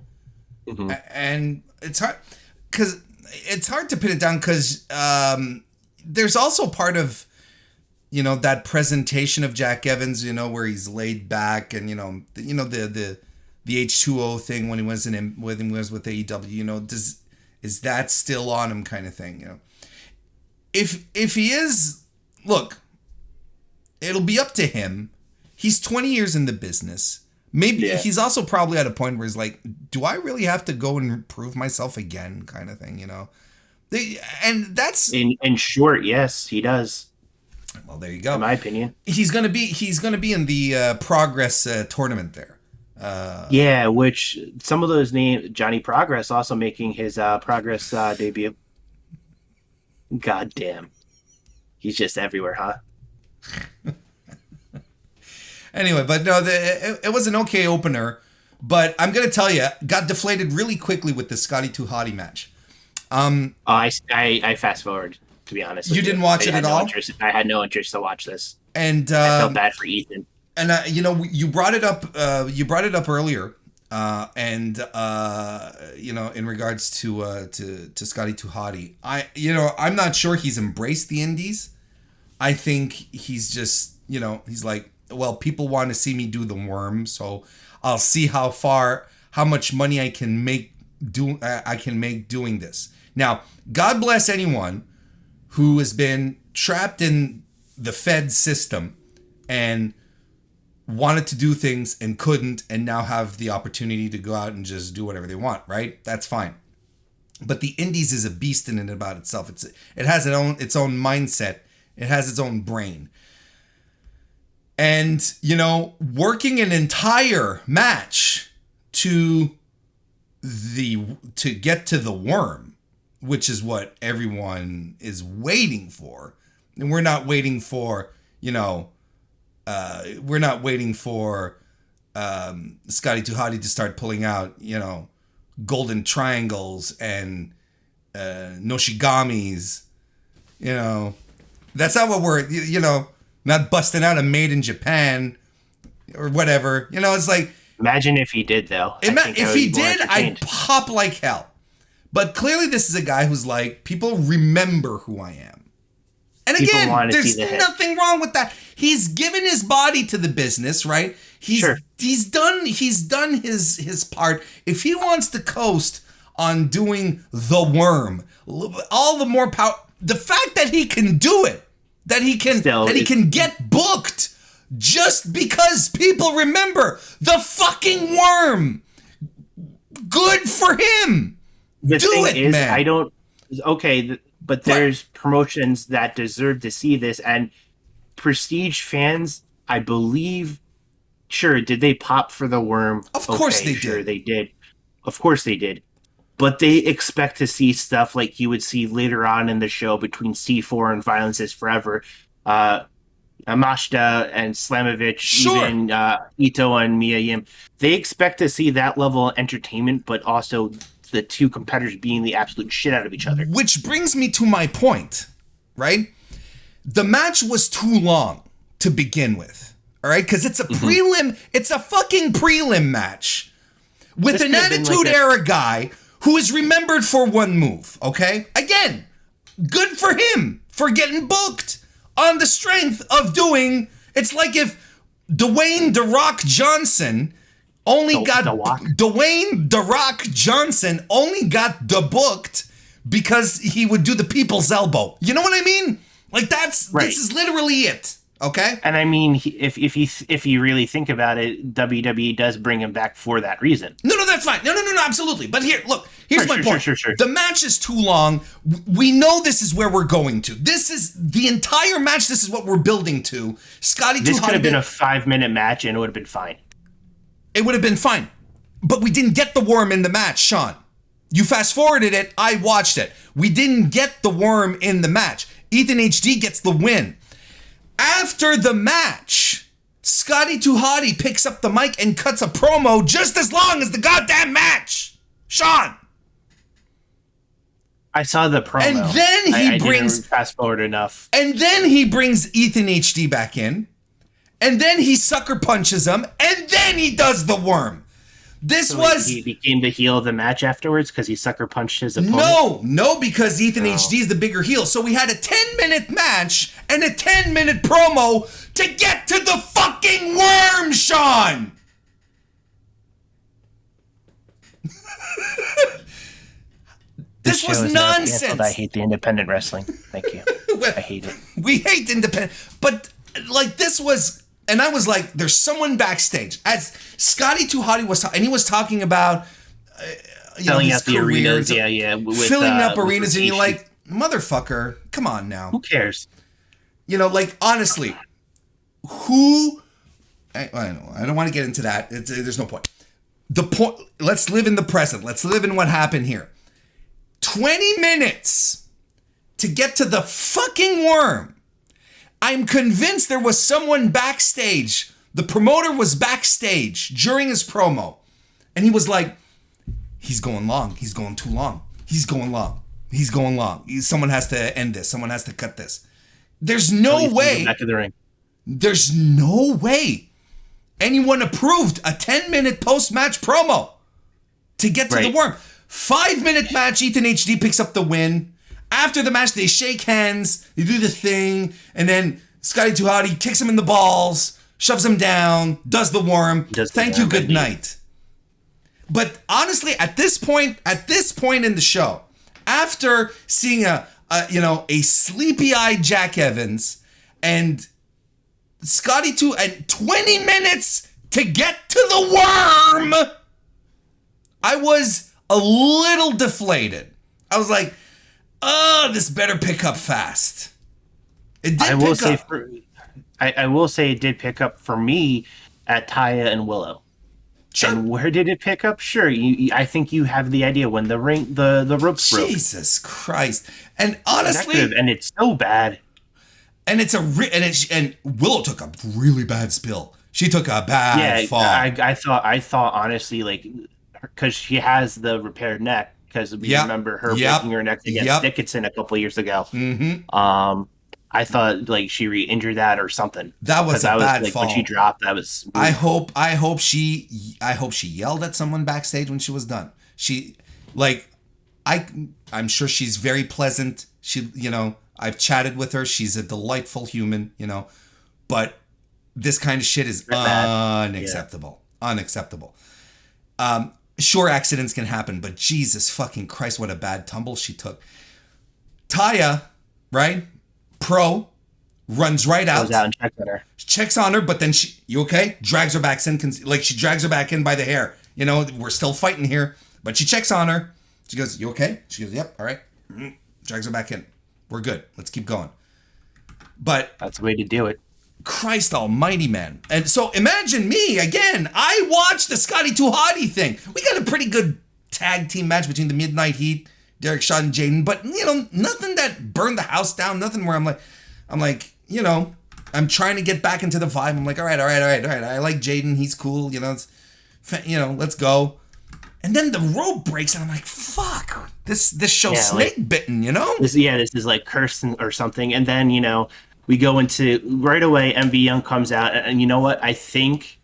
Speaker 1: Mm-hmm. And it's hard to pin it down because there's also part of that presentation of Jack Evans, where he's laid back and the H2O thing when he was with AEW. Is that still on him, kind of thing? If he is, look, it'll be up to him. He's 20 years in the business. Maybe he's also probably at a point where he's like, do I really have to go and prove myself again, kind of thing, and that's
Speaker 2: in short, yes, he does.
Speaker 1: Well, there you go.
Speaker 2: In my opinion,
Speaker 1: he's gonna be in the Progress tournament there.
Speaker 2: Which some of those names, Johnny Progress also making his Progress debut. God damn. He's just everywhere, huh?
Speaker 1: Anyway, but no, it was an okay opener. But I'm going to tell you, got deflated really quickly with the Scotty 2 Hottie match.
Speaker 2: I fast forward, to be honest.
Speaker 1: You didn't watch it at all?
Speaker 2: I had no interest to watch this.
Speaker 1: And
Speaker 2: I felt bad for Ethan.
Speaker 1: And you brought it up. You brought it up earlier. In regards to Scotty 2 Hottie, I'm not sure he's embraced the indies. I think he's just, he's like, well, people want to see me do the worm, so I'll see how much money I can make doing this. Now, God bless anyone who has been trapped in the Fed system and wanted to do things and couldn't, and now have the opportunity to go out and just do whatever they want, right? That's fine. But the indies is a beast in and about itself. It has its own mindset. It has its own brain. And, working an entire match to get to the worm, which is what everyone is waiting for. And we're not waiting for, Scotty 2 Hottie to start pulling out, golden triangles and noshigamis. That's not what we're, not busting out a made in Japan or whatever. It's like,
Speaker 2: imagine if he did, though.
Speaker 1: If he did, I'd pop like hell. But clearly this is a guy who's like, people remember who I am. And again, there's nothing wrong with that. He's given his body to the business, right? He's done his part. If he wants to coast on doing the worm, all the more power. The fact that he can do it, that he can get booked just because people remember the fucking worm. Good for him.
Speaker 2: The thing is, man. But there's promotions that deserve to see this, and Prestige fans, I believe, did they pop for the worm?
Speaker 1: Of course they did.
Speaker 2: Sure, they did. Of course they did. But they expect to see stuff like you would see later on in the show between C4 and Violence is Forever, Amashita and Slamovich, even Ito and Mia Yim. They expect to see that level of entertainment, but also the two competitors being the absolute shit out of each other.
Speaker 1: Which brings me to my point, right? The match was too long to begin with, all right? Because it's a prelim, it's a fucking prelim match with an Attitude Era guy who is remembered for one move, okay? Again, good for him for getting booked on the strength of doing, it's like if Dwayne "The Rock" Johnson only got
Speaker 2: Walk.
Speaker 1: Dwayne The Rock Johnson only got debooked because he would do the people's elbow. You know what I mean? Like this is literally it. Okay.
Speaker 2: And I mean, if you really think about it, WWE does bring him back for that reason.
Speaker 1: No, that's fine. No, absolutely. But here's my point.
Speaker 2: Sure.
Speaker 1: The match is too long. We know this is where we're going to. This is the entire match. This is what we're building to.
Speaker 2: This could have been a 5-minute match and it would have been fine.
Speaker 1: It would have been fine. But we didn't get the worm in the match, Shawn. You fast forwarded it. I watched it. We didn't get the worm in the match. Ethan HD gets the win. After the match, Scotty 2 Hotty picks up the mic and cuts a promo just as long as the goddamn match. Shawn.
Speaker 2: I saw the promo.
Speaker 1: And then he brings
Speaker 2: didn't fast forward enough.
Speaker 1: And then he brings Ethan HD back in. And then he sucker punches him. And then he does the worm.
Speaker 2: He became the heel of the match afterwards because he sucker punched his opponent?
Speaker 1: No, because Ethan HD is the bigger heel. So we had a 10-minute match and a 10-minute promo to get to the fucking worm, Shawn! This was nonsense.
Speaker 2: I hate the independent wrestling. Thank you. I hate it.
Speaker 1: We hate independent. But, this was... And I was like, there's someone backstage. As Scotty 2 Hotty was talking, and he was talking about
Speaker 2: filling up the arenas,
Speaker 1: filling up arenas, and you're like, motherfucker, come on now.
Speaker 2: Who cares?
Speaker 1: Honestly, who? I don't want to get into that. There's no point. The point. Let's live in the present. Let's live in what happened here. 20 minutes to get to the fucking worm. I'm convinced there was someone backstage. The promoter was backstage during his promo. And he was like, he's going long. He's going too long. He's going long. He's going long. Someone has to end this. Someone has to cut this. There's no way.
Speaker 2: Back to the ring.
Speaker 1: There's no way anyone approved a 10-minute post-match promo to get to the worm. 5-minute match, Ethan HD picks up the win. After the match, they shake hands, they do the thing, and then Scotty 2 Hotty kicks him in the balls, shoves him down, does the worm. Thank you, good night. But honestly, at this point in the show, after seeing a sleepy-eyed Jack Evans and Scotty 2 and 20 minutes to get to the worm, I was a little deflated. I was like, oh, this better pick up fast. It did
Speaker 2: I will say it did pick up for me at Taya and Willow. Sure. And where did it pick up? Sure, I think you have the idea when the ropes broke.
Speaker 1: Jesus Christ! And honestly,
Speaker 2: and it's so bad.
Speaker 1: And and Willow took a really bad spill. She took a bad fall.
Speaker 2: I thought honestly, because she has the repaired neck. Because we remember her breaking her neck against Dickinson a couple of years ago.
Speaker 1: Mm-hmm.
Speaker 2: I thought she re-injured that or something.
Speaker 1: That was a bad fall.
Speaker 2: When she dropped, that was.
Speaker 1: I hope she yelled at someone backstage when she was done. I'm sure she's very pleasant. I've chatted with her. She's a delightful human. But this kind of shit is unacceptable. Yeah. Unacceptable. Sure, accidents can happen, but Jesus fucking Christ, what a bad tumble she took. Taya, right? Pro, runs right out.
Speaker 2: Goes out and checks on her.
Speaker 1: Checks on her, but then you okay? Drags her back in, she drags her back in by the hair. We're still fighting here, but she checks on her. She goes, you okay? She goes, yep, all right. Drags her back in. We're good. Let's keep going. But
Speaker 2: that's the way to do it.
Speaker 1: Christ almighty, man. And so imagine me, again, I watched the Scotty 2 Hotty thing. We got a pretty good tag team match between the Midnight Heat, Derek, Shawn, and Jaden, but, nothing that burned the house down, nothing where I'm like, I'm trying to get back into the vibe. I'm like, all right. I like Jaden. He's cool. Let's go. And then the rope breaks, and I'm like, fuck, this show's snake bitten,
Speaker 2: This is like cursing or something. And then, we go into right away. MV Young comes out, and you know what? I think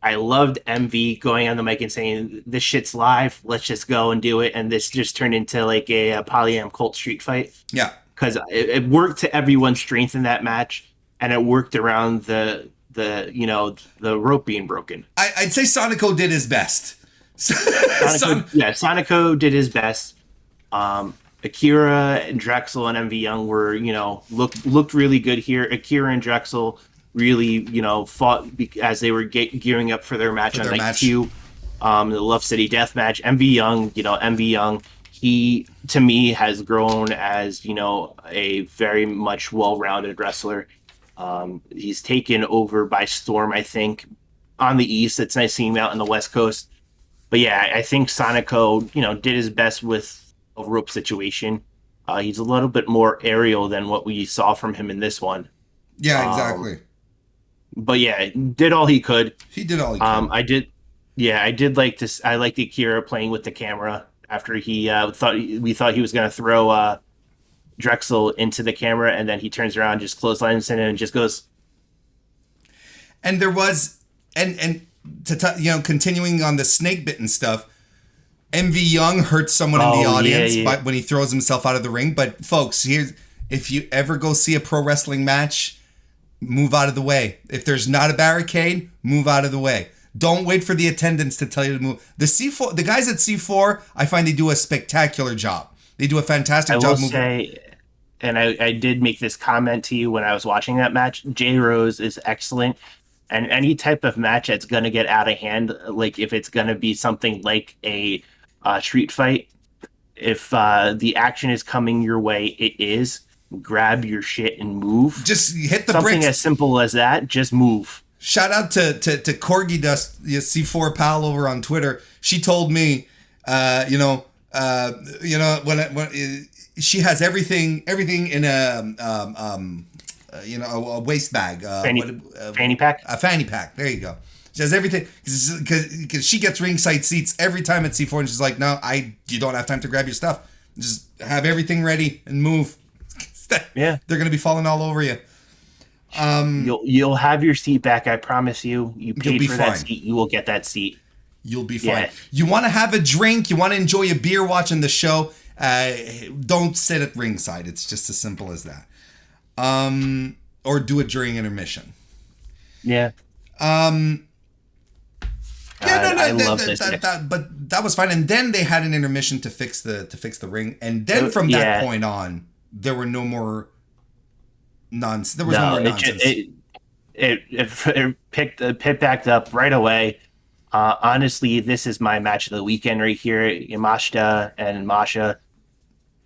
Speaker 2: I loved MV going on the mic and saying, "This shit's live. Let's just go and do it." And this just turned into like a Polyam Colt street fight.
Speaker 1: Yeah,
Speaker 2: because it worked to everyone's strength in that match, and it worked around the the rope being broken.
Speaker 1: I'd say Sonico did his best.
Speaker 2: Sonico did his best. Akira and Drexel and MV Young were, looked really good here. Akira and Drexel really, fought as they were gearing up for their match on night 2. The Love City Death match. MV Young, he to me has grown as, a very much well-rounded wrestler. He's taken over by storm, I think, on the East. It's nice seeing him out on the West Coast. But yeah, I think Sonico, did his best with a rope situation. He's a little bit more aerial than what we saw from him in this one.
Speaker 1: Yeah, exactly.
Speaker 2: But yeah, did all he could.
Speaker 1: He did all he could.
Speaker 2: I did like this. I liked Akira playing with the camera after we thought he was going to throw Drexel into the camera, and then he turns around, just clotheslines in and just goes.
Speaker 1: And there was, continuing on the snake bitten stuff, MV Young hurts someone in the audience when he throws himself out of the ring. But folks, if you ever go see a pro wrestling match, move out of the way. If there's not a barricade, move out of the way. Don't wait for the attendants to tell you to move. The guys at C4, I find they do a spectacular job. They do a fantastic job moving. I will say,
Speaker 2: and I did make this comment to you when I was watching that match, J Rose is excellent. And any type of match that's going to get out of hand, like if it's going to be something like a street fight, if the action is coming your way, it is. Grab your shit and move.
Speaker 1: Just hit the
Speaker 2: something
Speaker 1: bricks.
Speaker 2: As simple as that. Just move.
Speaker 1: Shout out to Corgi Dust, your C4 pal over on Twitter. She told me, when she has everything in a waist bag,
Speaker 2: fanny pack.
Speaker 1: A fanny pack. There you go. She has everything because she gets ringside seats every time at C4, and she's like, "No, you don't have time to grab your stuff. Just have everything ready and move."
Speaker 2: Yeah,
Speaker 1: they're gonna be falling all over you.
Speaker 2: You'll have your seat back. I promise you. You paid for that seat. You will get that seat.
Speaker 1: You'll be fine. Yeah. You want to have a drink. You want to enjoy a beer watching the show. Don't sit at ringside. It's just as simple as that. Or do it during intermission.
Speaker 2: Yeah.
Speaker 1: I love
Speaker 2: this.
Speaker 1: But that was fine. And then they had an intermission to fix the ring. And then from that point on, there were no more nonsense. There was no more nonsense. It
Speaker 2: picked back up right away. Honestly, this is my match of the weekend right here. Yamashita and Masha.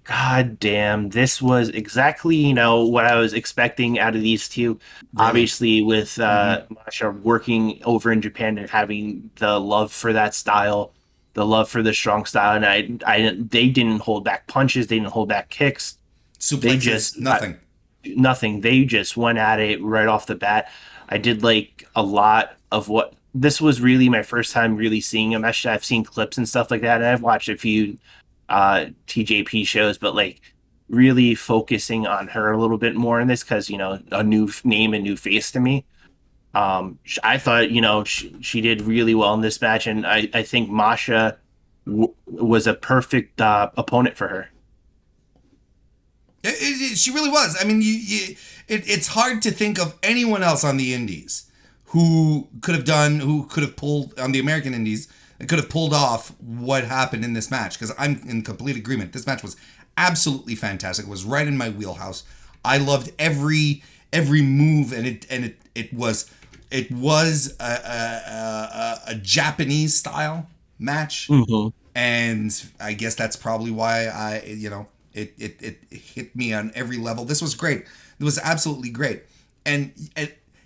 Speaker 2: God damn, this was exactly, what I was expecting out of these two. Really? Obviously, with Masha working over in Japan and having the love for that style, the love for the strong style, and they didn't hold back punches, they didn't hold back kicks.
Speaker 1: They just
Speaker 2: nothing. They just went at it right off the bat. I did like a lot of what. This was really my first time really seeing him. Actually, I've seen clips and stuff like that, and I've watched a few TJP shows, but like really focusing on her a little bit more in this because a new name and new face to me. I thought she did really well in this match, and I think Masha was a perfect opponent for her.
Speaker 1: She really was. I mean, it's hard to think of anyone else on the indies who could have pulled on the American indies and could have pulled off what happened in this match, because I'm in complete agreement. This match was absolutely fantastic. It was right in my wheelhouse. I loved every move, and it was a Japanese style match, and I guess that's probably why it hit me on every level. This was great. It was absolutely great. And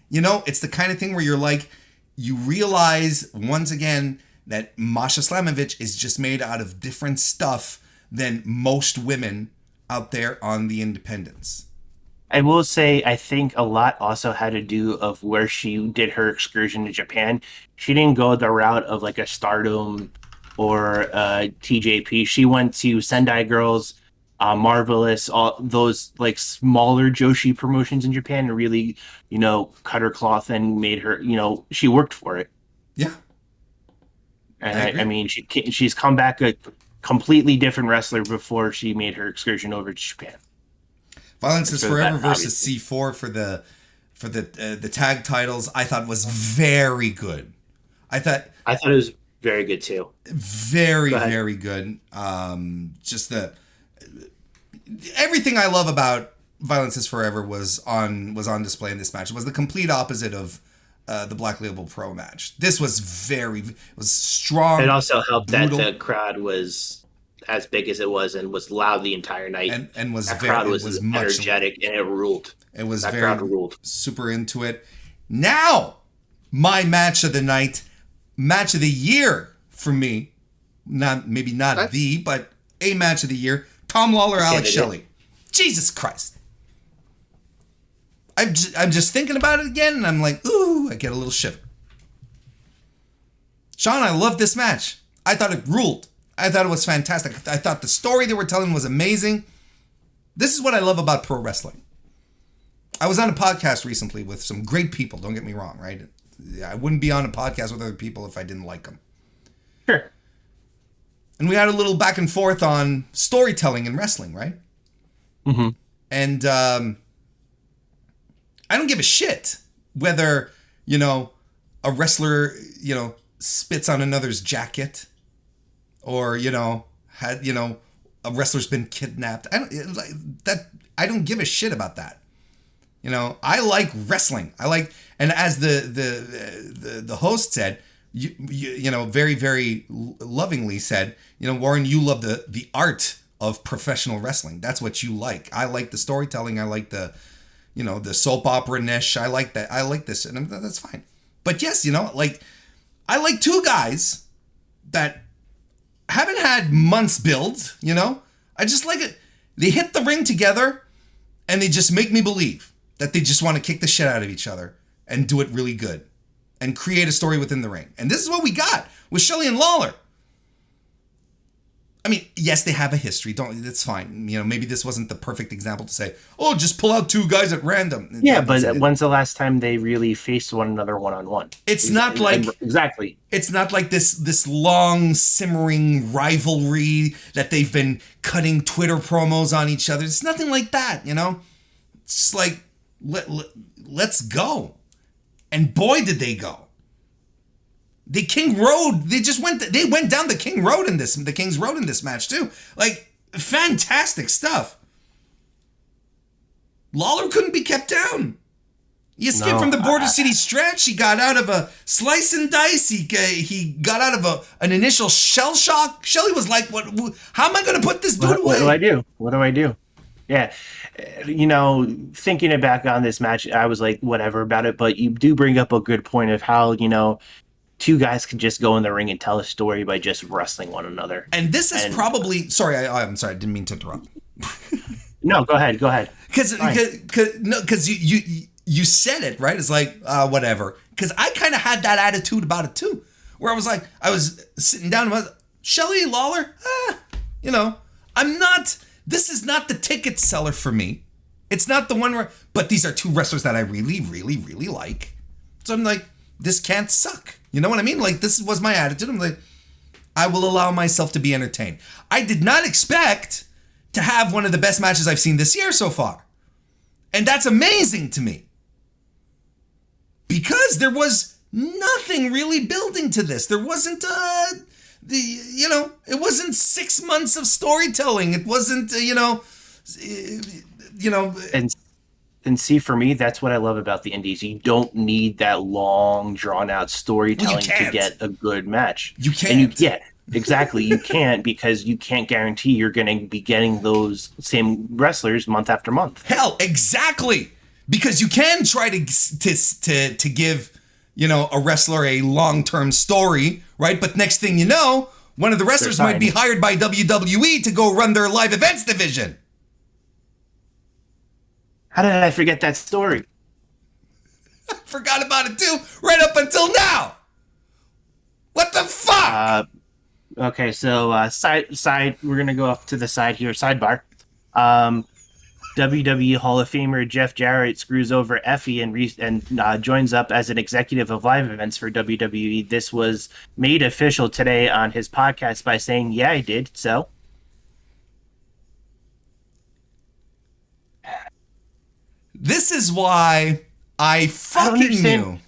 Speaker 1: it's the kind of thing where you're like, you realize once again that Masha Slamovich is just made out of different stuff than most women out there on the independents.
Speaker 2: I will say, I think a lot also had to do of where she did her excursion to Japan. She didn't go the route of like a Stardom or TJP. She went to Sendai Girls, Marvelous, all those like smaller Joshi promotions in Japan, and really, cut her cloth and made her, she worked for it.
Speaker 1: Yeah.
Speaker 2: And I mean, she's come back a completely different wrestler before she made her excursion over to Japan.
Speaker 1: Violence is Forever versus C4 for for the tag titles, I thought was very good. I thought
Speaker 2: it was very good too.
Speaker 1: Very good. Just everything I love about Violence is Forever was on display in this match. It was the complete opposite of the Black Label Pro match. This was strong.
Speaker 2: It also helped
Speaker 1: brutal,
Speaker 2: that the crowd was as big as it was and was loud the entire night.
Speaker 1: And was
Speaker 2: that
Speaker 1: very
Speaker 2: crowd was energetic and it ruled.
Speaker 1: It was
Speaker 2: that
Speaker 1: very
Speaker 2: crowd ruled.
Speaker 1: Super into it. Now, my match of the night, match of the year for me. Not the, but a match of the year. Tom Lawler, Alex Shelley. Jesus Christ. I'm just thinking about it again, and I'm like, ooh, I get a little shiver. Shawn, I love this match. I thought it ruled. I thought it was fantastic. I thought the story they were telling was amazing. This is what I love about pro wrestling. I was on a podcast recently with some great people, don't get me wrong, right? I wouldn't be on a podcast with other people if I didn't like them.
Speaker 2: Sure.
Speaker 1: And we had a little back and forth on storytelling in wrestling, right?
Speaker 2: Mm-hmm.
Speaker 1: And I don't give a shit whether, a wrestler, spits on another's jacket or, a wrestler's been kidnapped. I don't give a shit about that. I like wrestling. And as the host said, very, very lovingly said, Warren, you love the art of professional wrestling. That's what you like. I like the storytelling. I like the soap opera niche. I like that. I like this, and that's fine. But yes, I like two guys that haven't had months build. I just like it. They hit the ring together, and they just make me believe that they just want to kick the shit out of each other and do it really good and create a story within the ring. And this is what we got with Shelley and Lawler. I mean, yes, they have a history. That's fine. Maybe this wasn't the perfect example to say, oh, just pull out two guys at random.
Speaker 2: Yeah, but when's the last time they really faced one another one-on-one?
Speaker 1: It's not like...
Speaker 2: Exactly.
Speaker 1: It's not like this long, simmering rivalry that they've been cutting Twitter promos on each other. It's nothing like that, It's just like, let's go. And boy, did they go. The King Road, they went down the King's Road in this match too. Like, fantastic stuff. Lawler couldn't be kept down. He escaped from the Border City stretch. He got out of a slice and dice. He got out of an initial shell shock. Shelley was like, "What? How am I going to put this dude away?
Speaker 2: What do I do?" Yeah, thinking back on this match, I was like, whatever about it. But you do bring up a good point of how two guys can just go in the ring and tell a story by just wrestling one another.
Speaker 1: And this is probably... Sorry, I'm sorry. I didn't mean to interrupt.
Speaker 2: No, go ahead.
Speaker 1: Because you said it, right? It's like, whatever. Because I kind of had that attitude about it, too. Where I was like, I was sitting down and I was, Shelley, Lawler, I'm not... This is not the ticket seller for me. It's not the one where... But these are two wrestlers that I really, really, really like. So I'm like, this can't suck. You know what I mean? Like, this was my attitude. I'm like, I will allow myself to be entertained. I did not expect to have one of the best matches I've seen this year so far. And that's amazing to me. Because there was nothing really building to this. There wasn't, it wasn't 6 months of storytelling. It wasn't,
Speaker 2: And see, for me, that's what I love about the indies. You don't need that long, drawn-out storytelling to get a good match.
Speaker 1: You can't.
Speaker 2: Exactly. You can't, because you can't guarantee you're going to be getting those same wrestlers month after month.
Speaker 1: Hell, exactly. Because you can try to give, a wrestler a long-term story, right? But next thing you know, one of the wrestlers might be hired by WWE to go run their live events division.
Speaker 2: How did I forget that story?
Speaker 1: I forgot about it too, right up until now. What the fuck?
Speaker 2: Okay, so side. We're gonna go off to the side here. Sidebar. WWE Hall of Famer Jeff Jarrett screws over Effie and joins up as an executive of live events for WWE. This was made official today on his podcast by saying, "Yeah, I did." So.
Speaker 1: This is why I fucking knew.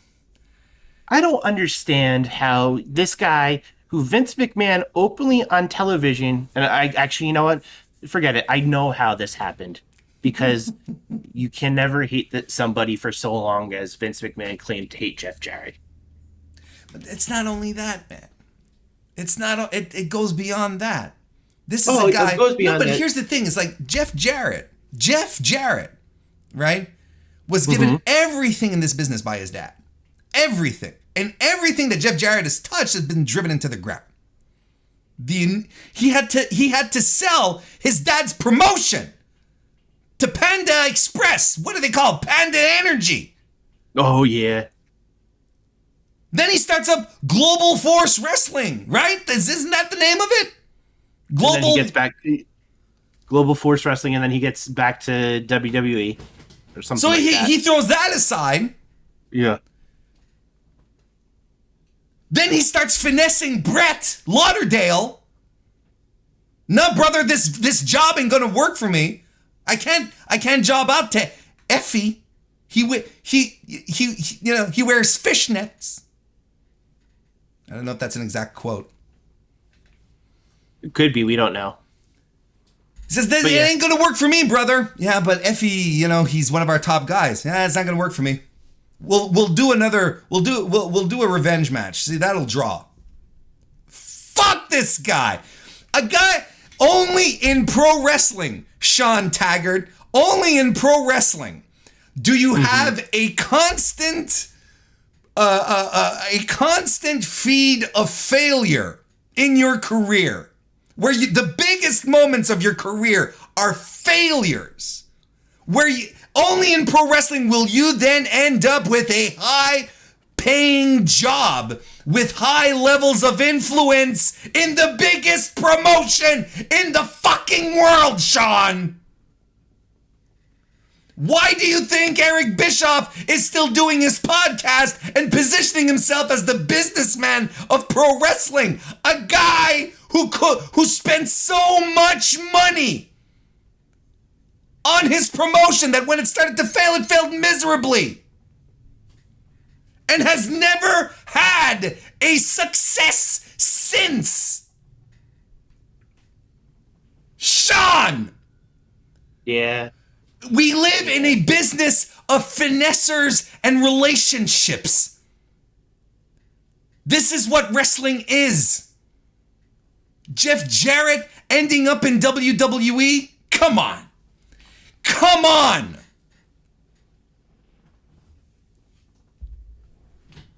Speaker 2: I don't understand how this guy who Vince McMahon openly on television, and I actually, you know what? Forget it. I know how this happened because you can never hate somebody for so long as Vince McMahon claimed to hate Jeff Jarrett.
Speaker 1: But it's not only that, man. It's not. It goes beyond that. This is a guy.
Speaker 2: It goes beyond
Speaker 1: but
Speaker 2: that.
Speaker 1: Here's the thing: it's like Jeff Jarrett, right, was given everything in this business by his dad, everything, and everything that Jeff Jarrett has touched has been driven into the ground. He had to sell his dad's promotion to Panda Express. What do they call it? Panda Energy.
Speaker 2: Oh yeah.
Speaker 1: Then he starts up Global Force Wrestling, right? Isn't that the name of it?
Speaker 2: Global. And then he gets back to Global Force Wrestling, and then he gets back to WWE or something. So
Speaker 1: he throws that aside.
Speaker 2: Yeah.
Speaker 1: Then he starts finessing Brett Lauderdale. No, brother, this job ain't gonna work for me. I can't job out to Effie. He wears fishnets. I don't know if that's an exact quote.
Speaker 2: It could be. We don't know.
Speaker 1: He says, it ain't gonna work for me, brother. Yeah, but Effie, he's one of our top guys. Yeah, it's not gonna work for me. We'll do a revenge match. See, that'll draw. Fuck this guy. A guy only in pro wrestling, Sean Taggart, only in pro wrestling do you have a constant feed of failure in your career, where the biggest moments of your career are failures, where only in pro wrestling will you then end up with a high-paying job with high levels of influence in the biggest promotion in the fucking world, Sean. Why do you think Eric Bischoff is still doing his podcast and positioning himself as the businessman of pro wrestling? A guy who spent so much money on his promotion that when it started to fail, it failed miserably. And has never had a success since. Sean!
Speaker 2: Yeah.
Speaker 1: We live in a business of finessers and relationships. This is what wrestling is. Jeff Jarrett ending up in WWE? Come on. Come on.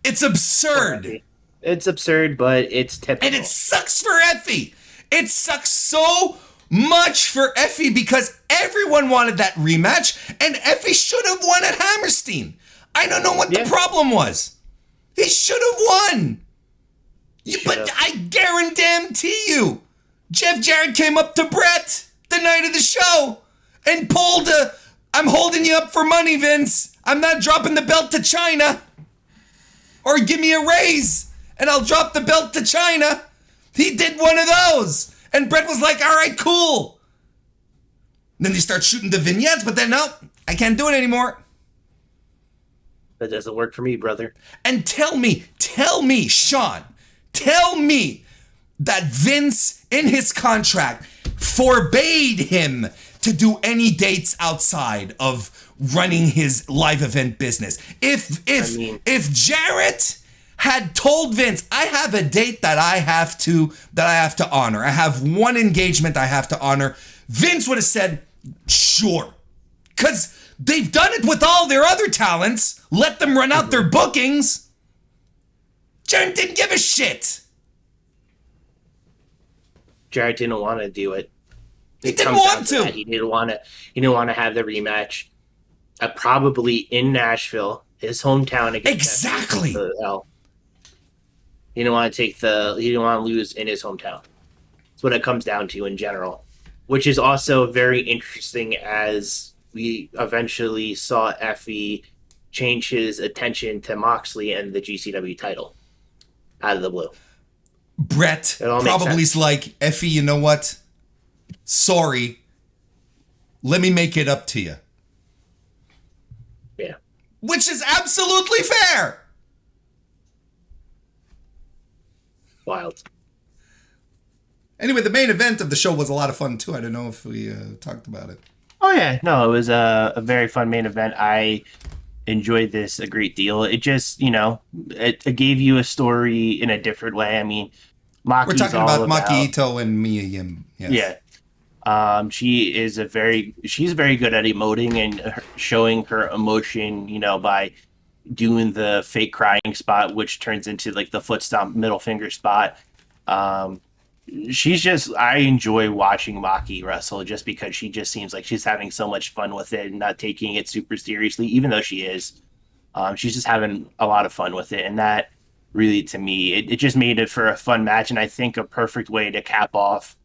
Speaker 1: It's absurd.
Speaker 2: It's absurd, but it's typical.
Speaker 1: And it sucks for Effie. It sucks so much for Effie because everyone wanted that rematch, and Effie should have won at Hammerstein. I don't know what the problem was. He should have won. But I guarantee you, Jeff Jarrett came up to Brett the night of the show and pulled I'm holding you up for money, Vince. I'm not dropping the belt to China. Or give me a raise and I'll drop the belt to China. He did one of those. And Brett was like, all right, cool. And then they start shooting the vignettes, but then, no, I can't do it anymore.
Speaker 2: That doesn't work for me, brother.
Speaker 1: And tell me, Sean, tell me that Vince, in his contract, forbade him to do any dates outside of running his live event business. If Jarrett had told Vince, I have a date that I have to honor. I have one engagement I have to honor. Vince would have said, sure. Because they've done it with all their other talents. Let them run out their bookings. Jarrett didn't give a shit.
Speaker 2: Jarrett didn't want to do it.
Speaker 1: He didn't want to.
Speaker 2: He didn't want to have the rematch. Probably in Nashville, his hometown against
Speaker 1: exactly.
Speaker 2: He didn't want to lose in his hometown. That's what it comes down to in general, which is also very interesting as we eventually saw Effie change his attention to Moxley and the GCW title out of the blue.
Speaker 1: Brett probably's like, Effie, you know what? Sorry. Let me make it up to you.
Speaker 2: Yeah.
Speaker 1: which is absolutely fair.
Speaker 2: Wild.
Speaker 1: Anyway, the main event of the show was a lot of fun too. I don't know if we talked about it.
Speaker 2: Oh yeah, no, it was a very fun main event. I enjoyed this a great deal. It just, it gave you a story in a different way. I mean, Maki's
Speaker 1: we're talking about Maki Ito and Mia Yim. Yes.
Speaker 2: Yeah. She's very good at emoting and showing her emotion, by doing the fake crying spot, which turns into like the foot stomp middle finger spot. I enjoy watching Maki wrestle just because she just seems like she's having so much fun with it and not taking it super seriously, even though she is. She's just having a lot of fun with it. And that really, to me, it just made it for a fun match. And I think a perfect way to cap off,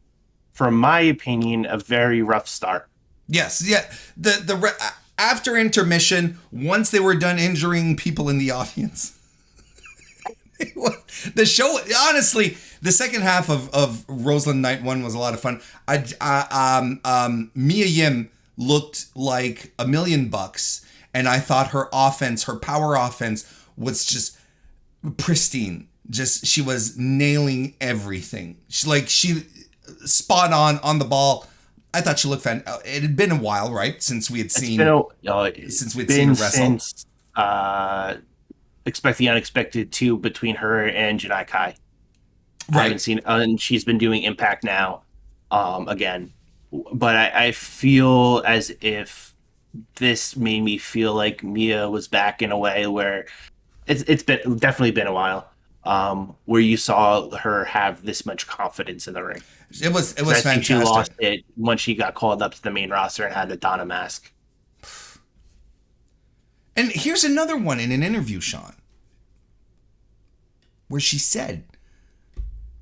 Speaker 2: from my opinion, a very rough start.
Speaker 1: Yes. Yeah. After intermission, once they were done injuring people in the audience, the show, honestly, the second half of Roseland Night 1 was a lot of fun. Mia Yim looked like $1 million, and I thought her power offense was just pristine. Just, she was nailing everything. She spot on the ball. I thought she looked fantastic. It had been a while, right, since we had seen since we'd seen her wrestle.
Speaker 2: Since Expect the Unexpected 2 between her and Janai Kai. Right. I haven't seen, and she's been doing Impact now, again. But I feel as if this made me feel like Mia was back in a way where it's been definitely been a while, where you saw her have this much confidence in the ring.
Speaker 1: It was fantastic.
Speaker 2: She lost it when she got called up to the main roster and had the Donna mask.
Speaker 1: And here's another one in an interview, Shawn, where she said,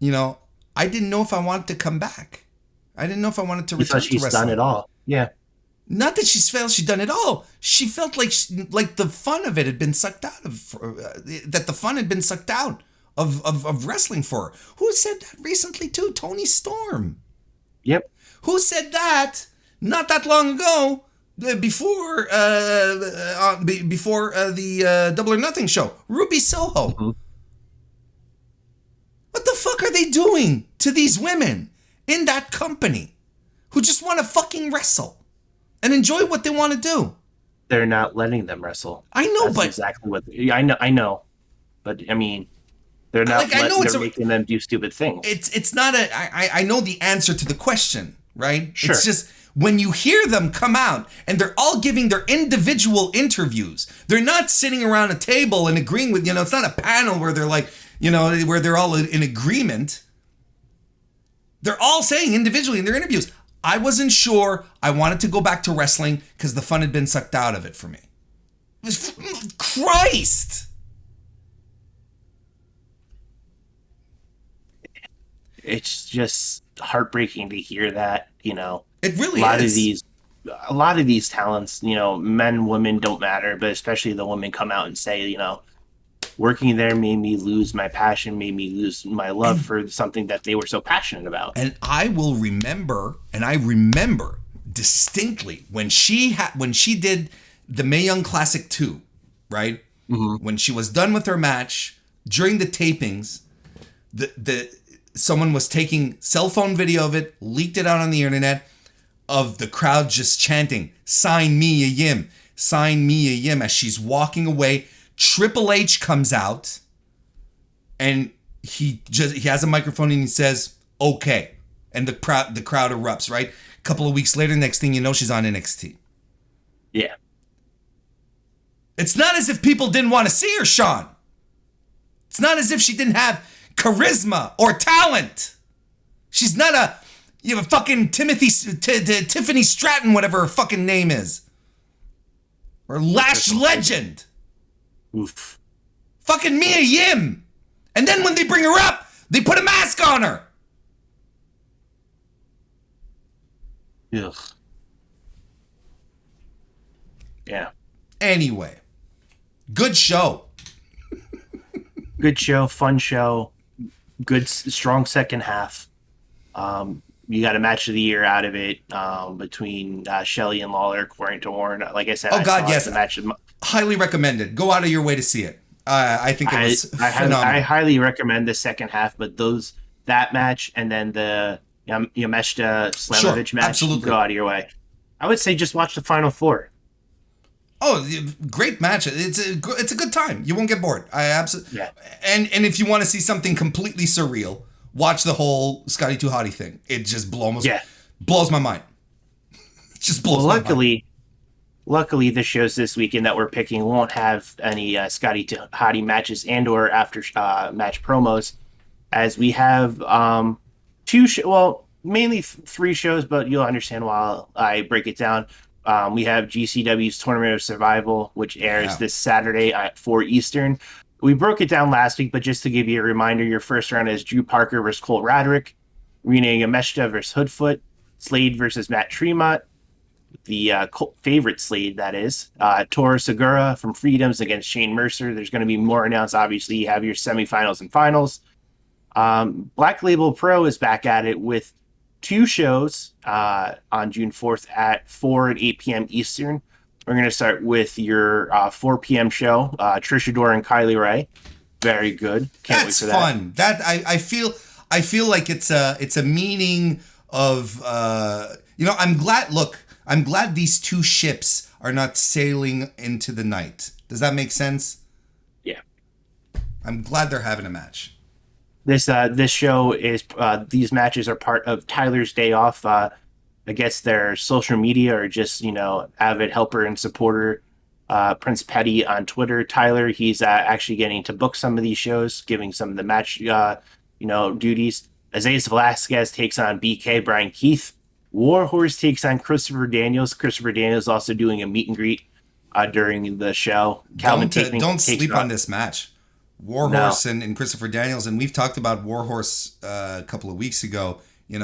Speaker 1: I didn't know if I wanted to come back. I didn't know if I wanted to return to wrestling.
Speaker 2: She's done it all. Yeah.
Speaker 1: Not that she's done it all. She felt like the fun of it had been sucked out of that the fun had been sucked out of wrestling for her. Who said that recently too? Tony Storm.
Speaker 2: Yep.
Speaker 1: Who said that not that long ago? Before the Double or Nothing show, Ruby Soho. Mm-hmm. What the fuck are they doing to these women in that company who just want to fucking wrestle and enjoy what they want to do?
Speaker 2: They're not letting them wrestle.
Speaker 1: I know,
Speaker 2: That's
Speaker 1: but
Speaker 2: exactly what I know. But I mean, they're not. They're making them do stupid things.
Speaker 1: It's not I know the answer to the question, right?
Speaker 2: Sure.
Speaker 1: It's just, when you hear them come out and they're all giving their individual interviews, they're not sitting around a table and agreeing with, it's not a panel where they're like, where they're all in agreement. They're all saying individually in their interviews, I wasn't sure I wanted to go back to wrestling because the fun had been sucked out of it for me. It was, Christ!
Speaker 2: It's just heartbreaking to hear that,
Speaker 1: It really
Speaker 2: is. A lot of these talents, men, women don't matter, but especially the women come out and say, working there made me lose my passion, made me lose my love for something that they were so passionate about.
Speaker 1: And I remember distinctly when she did the Mae Young Classic 2, right? Mm-hmm. When she was done with her match, during the tapings, someone was taking cell phone video of it, leaked it out on the internet, of the crowd just chanting, "Sign Mia Yim, sign Mia Yim," as she's walking away. Triple H comes out and he has a microphone and he says, "Okay." And the crowd erupts, right? A couple of weeks later, next thing you know, she's on NXT.
Speaker 2: Yeah.
Speaker 1: It's not as if people didn't want to see her, Shawn. It's not as if she didn't have charisma or talent. She's not a fucking Tiffany Stratton, whatever her fucking name is, or Lash Legend.
Speaker 2: Oof.
Speaker 1: Fucking Mia Yim. And then when they bring her up, they put a mask on her.
Speaker 2: Ugh. Yeah.
Speaker 1: Anyway, good show.
Speaker 2: Good show, fun show, good, strong second half. You got a match of the year out of it, between Shelley and Lawler, according to Warren. Like I said,
Speaker 1: yes,
Speaker 2: the match of
Speaker 1: Highly recommended. Go out of your way to see it. I think it was phenomenal.
Speaker 2: I highly recommend the second half, but that match and then the Yameshita Slamovich match,
Speaker 1: absolutely.
Speaker 2: Go out of your way. I would say just watch the final 4.
Speaker 1: Oh, great match! It's a good time. You won't get bored. I absolutely.
Speaker 2: Yeah.
Speaker 1: And if you want to see something completely surreal, watch the whole Scotty 2 Hotty thing. It just blows my mind. It just blows my mind.
Speaker 2: Luckily, the shows this weekend that we're picking won't have any Scotty 2 Hotty matches and or after match promos, as we have mainly 3 shows, but you'll understand while I break it down. We have GCW's Tournament of Survival, which airs this Saturday at 4 Eastern. We broke it down last week, but just to give you a reminder, your first round is Drew Parker versus Cole Roderick, Rina Yameshita versus Hoodfoot, Slade versus Matt Tremont, the favorite Slade, that is, Toru Segura from Freedoms against Shane Mercer. There's going to be more announced. Obviously, you have your semifinals and finals. Black Label Pro is back at it with 2 shows on June 4th at 4 and 8 p.m. Eastern. We're going to start with your 4 p.m. show, Trish Adora and Kylie Ray. Very good. Can't wait for that.
Speaker 1: Fun. That I feel like it's a meaning of I'm glad these 2 ships are not sailing into the night. Does that make sense?
Speaker 2: Yeah.
Speaker 1: I'm glad they're having a match.
Speaker 2: This show is these matches are part of Tyler's day off. I guess their social media or just avid helper and supporter. Prince Petty on Twitter. Tyler, he's actually getting to book some of these shows, giving some of the match duties. Isaias Velasquez takes on BK Brian Keith. Warhorse takes on Christopher Daniels. Christopher Daniels also doing a meet and greet during the show.
Speaker 1: Don't sleep on this match. Warhorse and Christopher Daniels, and we've talked about Warhorse a couple of weeks ago.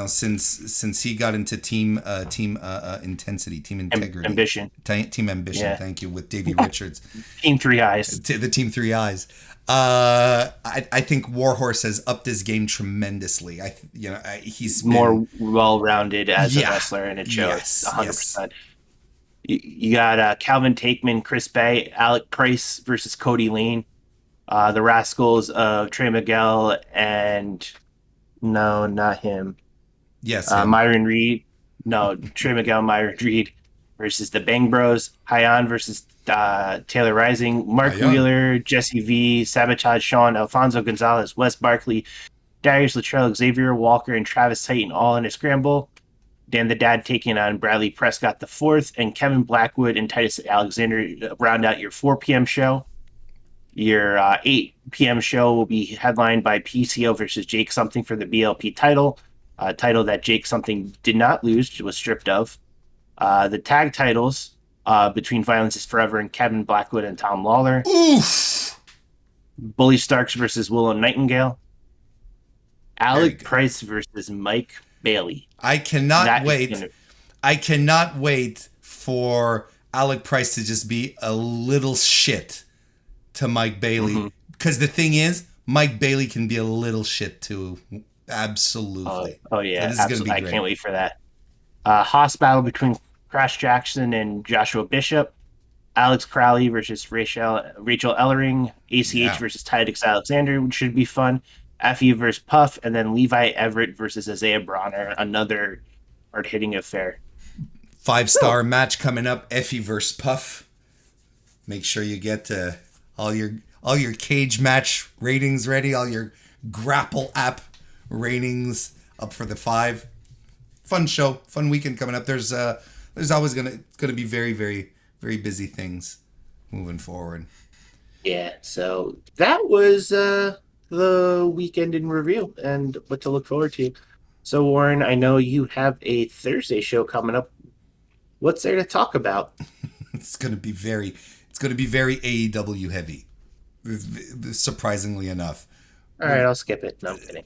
Speaker 1: Since he got into team intensity, team integrity,
Speaker 2: ambition,
Speaker 1: team ambition. Yeah. Thank you, with Davey Richards.
Speaker 2: Team 3 Eyes.
Speaker 1: The Team 3 Eyes. I think Warhorse has upped his game tremendously. He's
Speaker 2: more well-rounded as a wrestler, and it shows 100%. You got Calvin Takeman, Chris Bay, Alec Price versus Cody Lane. The Rascals of Trey Miguel and not him.
Speaker 1: Yes,
Speaker 2: Myron Reed. No, Trey Miguel, Myron Reed versus the Bang Bros. Hyan versus Taylor Rising. Mark Wheeler, Jesse V, Sabotage Sean, Alfonso Gonzalez, Wes Barkley, Darius Luttrell, Xavier Walker, and Travis Titan all in a scramble. Dan the Dad taking on Bradley Prescott the Fourth, and Kevin Blackwood and Titus Alexander round out your 4 p.m. show. Your 8 p.m. show will be headlined by PCO versus Jake Something for the BLP title, a title that Jake Something did not lose, was stripped of. The tag titles between Violence is Forever and Kevin Blackwood and Tom Lawler.
Speaker 1: Oof!
Speaker 2: Bully Starks versus Willow Nightingale. Alec Price versus Mike Bailey.
Speaker 1: I cannot wait. I cannot wait for Alec Price to just be a little shit to Mike Bailey, because the thing is, Mike Bailey can be a little shit too. Absolutely.
Speaker 2: Oh yeah, absolutely. I can't wait for that. Haas battle between Crash Jackson and Joshua Bishop. Alex Crowley versus Rachel Ellering. ACH versus Titus Alexander, which should be fun. Effie versus Puff, and then Levi Everett versus Isaiah Bronner, another hard-hitting affair.
Speaker 1: 5-star match coming up. Effie versus Puff. Make sure you get all your cage match ratings ready, all your Grapple app ratings up for the 5. Fun show, fun weekend coming up. There's always gonna be very, very, very busy things moving forward.
Speaker 2: Yeah, so that was the weekend in review and what to look forward to. So Warren, I know you have a Thursday show coming up. What's there to talk about?
Speaker 1: It's gonna be very AEW heavy, surprisingly enough.
Speaker 2: All right, I'll skip it. No, I'm kidding.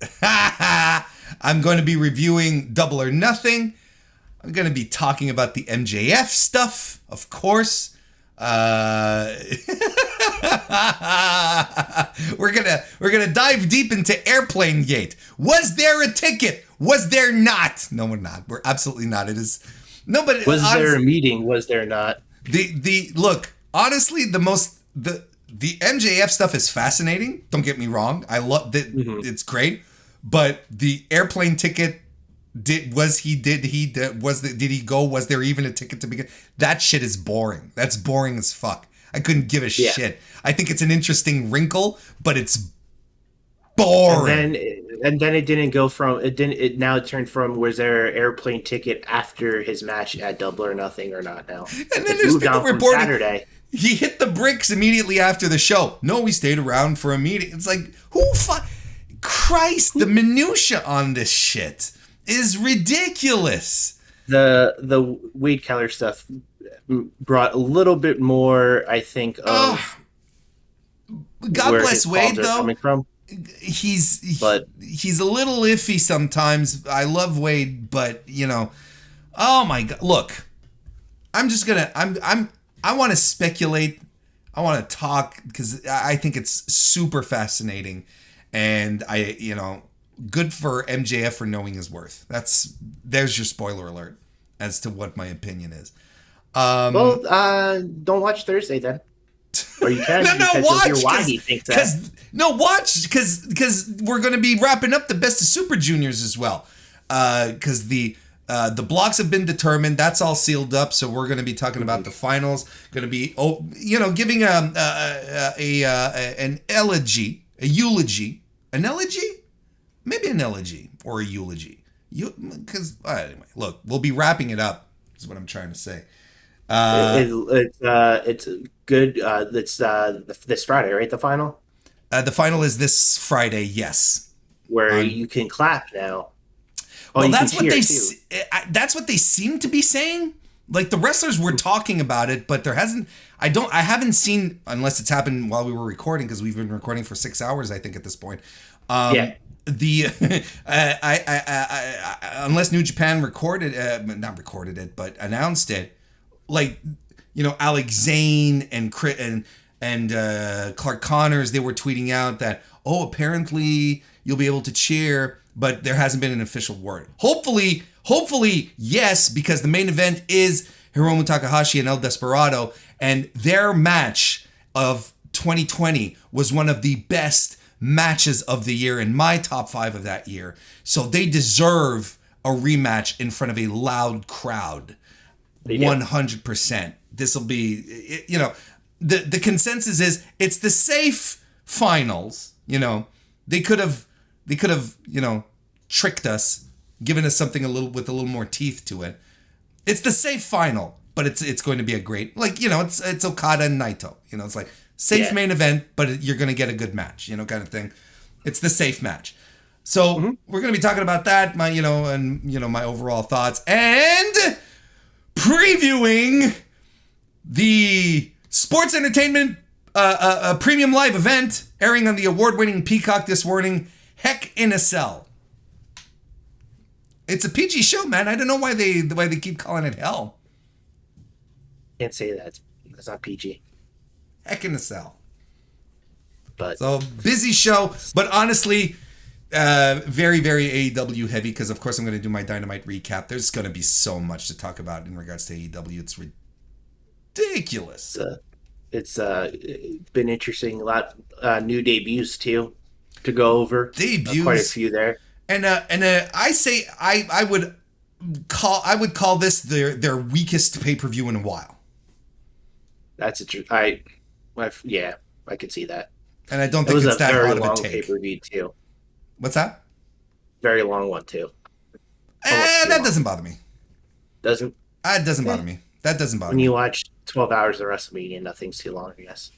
Speaker 1: I'm going to be reviewing Double or Nothing. I'm going to be talking about the MJF stuff, of course. We're gonna dive deep into Airplane Gate. Was there a ticket? Was there not? No, we're not. We're absolutely not. It is no, but
Speaker 2: was honestly, there a meeting? Was there not?
Speaker 1: The look. honestly, the MJF stuff is fascinating. Don't get me wrong. I love that. It's great. But the airplane ticket, did he go? Was there even a ticket to begin? That shit is boring. That's boring as fuck. I couldn't give a shit. I think it's an interesting wrinkle, but it's boring.
Speaker 2: And then it didn't go from it didn't it now it turned from was there an airplane ticket after his match at Double or Nothing or not now?
Speaker 1: And then there's people reporting Saturday. He hit the bricks immediately after the show. No, we stayed around for a meeting. It's like Christ, the minutia on this shit is ridiculous.
Speaker 2: The Wade Keller stuff brought a little bit more, I think, of
Speaker 1: God bless Wade though.
Speaker 2: Coming from.
Speaker 1: He's a little iffy sometimes. I love Wade, but oh my God. Look, I want to speculate. I want to talk because I think it's super fascinating, and good for MJF for knowing his worth. There's your spoiler alert as to what my opinion is.
Speaker 2: Don't watch Thursday then. Or you can
Speaker 1: watch
Speaker 2: hear why he thinks that.
Speaker 1: Watch because we're going to be wrapping up the Best of Super Juniors as well. Because the blocks have been determined. That's all sealed up. So we're going to be talking about the finals. Going to be giving an eulogy, maybe an elegy or a eulogy. Because anyway, look, we'll be wrapping it up. Is what I'm trying to say.
Speaker 2: It's good. It's this Friday, right? The final.
Speaker 1: The final is this Friday. Yes,
Speaker 2: where you can clap now.
Speaker 1: Well, that's what that's what they seem to be saying. Like the wrestlers were talking about it, but there hasn't. I haven't seen, unless it's happened while we were recording, because we've been recording for 6 hours, I think, at this point. Unless New Japan not recorded it, but announced it. Like, Alex Zane and Clark Connors, they were tweeting out that, apparently you'll be able to cheer, but there hasn't been an official word. Hopefully, yes, because the main event is Hiromu Takahashi and El Desperado, and their match of 2020 was one of the best matches of the year in my top 5 of that year. So they deserve a rematch in front of a loud crowd. 100%. This will be, the consensus is it's the safe finals. They could have, tricked us, given us something with a little more teeth to it. It's the safe final, but it's going to be a great, it's Okada and Naito. It's like safe main event, but you're going to get a good match, kind of thing. It's the safe match. So we're going to be talking about that, my overall thoughts, and previewing the sports entertainment premium live event airing on the award-winning Peacock this morning, Heck in a Cell. It's a PG show, man. I don't know why they keep calling it hell.
Speaker 2: Can't say that. It's not PG.
Speaker 1: Heck in a Cell.
Speaker 2: But
Speaker 1: so busy show, but honestly, very, very AEW heavy, because of course I'm going to do my Dynamite recap. There's going to be so much to talk about in regards to AEW. It's ridiculous.
Speaker 2: It's been interesting. A lot new debuts too to go over.
Speaker 1: Debuts,
Speaker 2: quite a few there.
Speaker 1: And I say I would call this their weakest pay-per-view in a while.
Speaker 2: That's I could see that.
Speaker 1: And I don't think it's that hard of a take.
Speaker 2: Pay-per-view too.
Speaker 1: What's that?
Speaker 2: Very long one too.
Speaker 1: That doesn't bother me.
Speaker 2: Doesn't?
Speaker 1: It doesn't bother me. That doesn't bother me.
Speaker 2: When you watch 12 hours of WrestleMania, nothing's too long, I guess.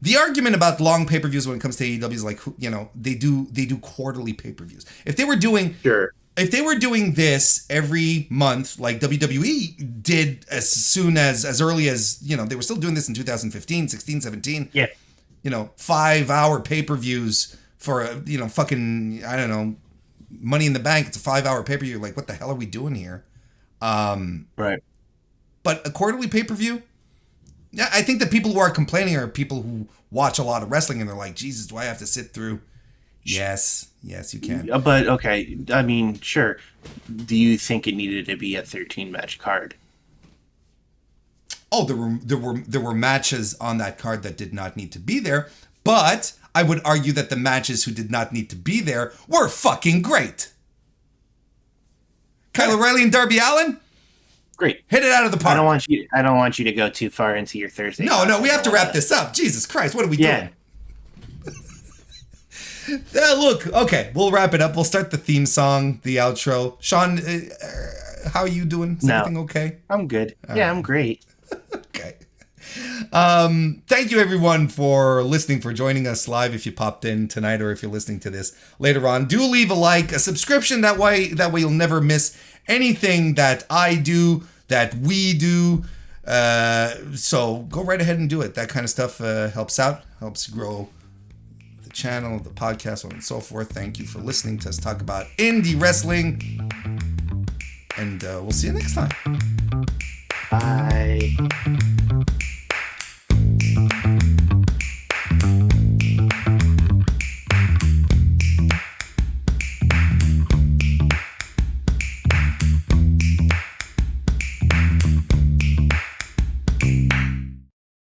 Speaker 1: The argument about long pay-per-views when it comes to AEW is like, they do quarterly pay-per-views. If they were doing this every month, like WWE did as early as, they were still doing this in 2015, 16, 17.
Speaker 2: Yeah.
Speaker 1: 5-hour pay-per-views for, fucking, I don't know, Money in the Bank. It's a 5-hour pay-per-view. Like, what the hell are we doing here?
Speaker 2: Right.
Speaker 1: But a quarterly pay-per-view? Yeah, I think the people who are complaining are people who watch a lot of wrestling and they're like, Jesus, do I have to sit through? Yes, you can.
Speaker 2: But, okay, I mean, sure. Do you think it needed to be a 13-match card?
Speaker 1: Oh, there were matches on that card that did not need to be there, but I would argue that the matches who did not need to be there were fucking great. Kyle O'Reilly and Darby Allin,
Speaker 2: great.
Speaker 1: Hit it out of the park.
Speaker 2: I don't want you to go too far into your Thursday.
Speaker 1: No, we have to wrap this up. Jesus Christ, what are we doing? Look, okay, we'll wrap it up. We'll start the theme song, the outro. Shawn, how are you doing? Is everything okay?
Speaker 2: I'm good. I'm great.
Speaker 1: Okay. Thank you everyone for listening, for joining us live if you popped in tonight or if you're listening to this later on. Do leave a like, a subscription, that way you'll never miss anything that I do, that we do. So go right ahead and do it. That kind of stuff helps out, helps grow the channel, the podcast, so on and so forth. Thank you for listening to us talk about indie wrestling, and we'll see you next time.
Speaker 2: Bye.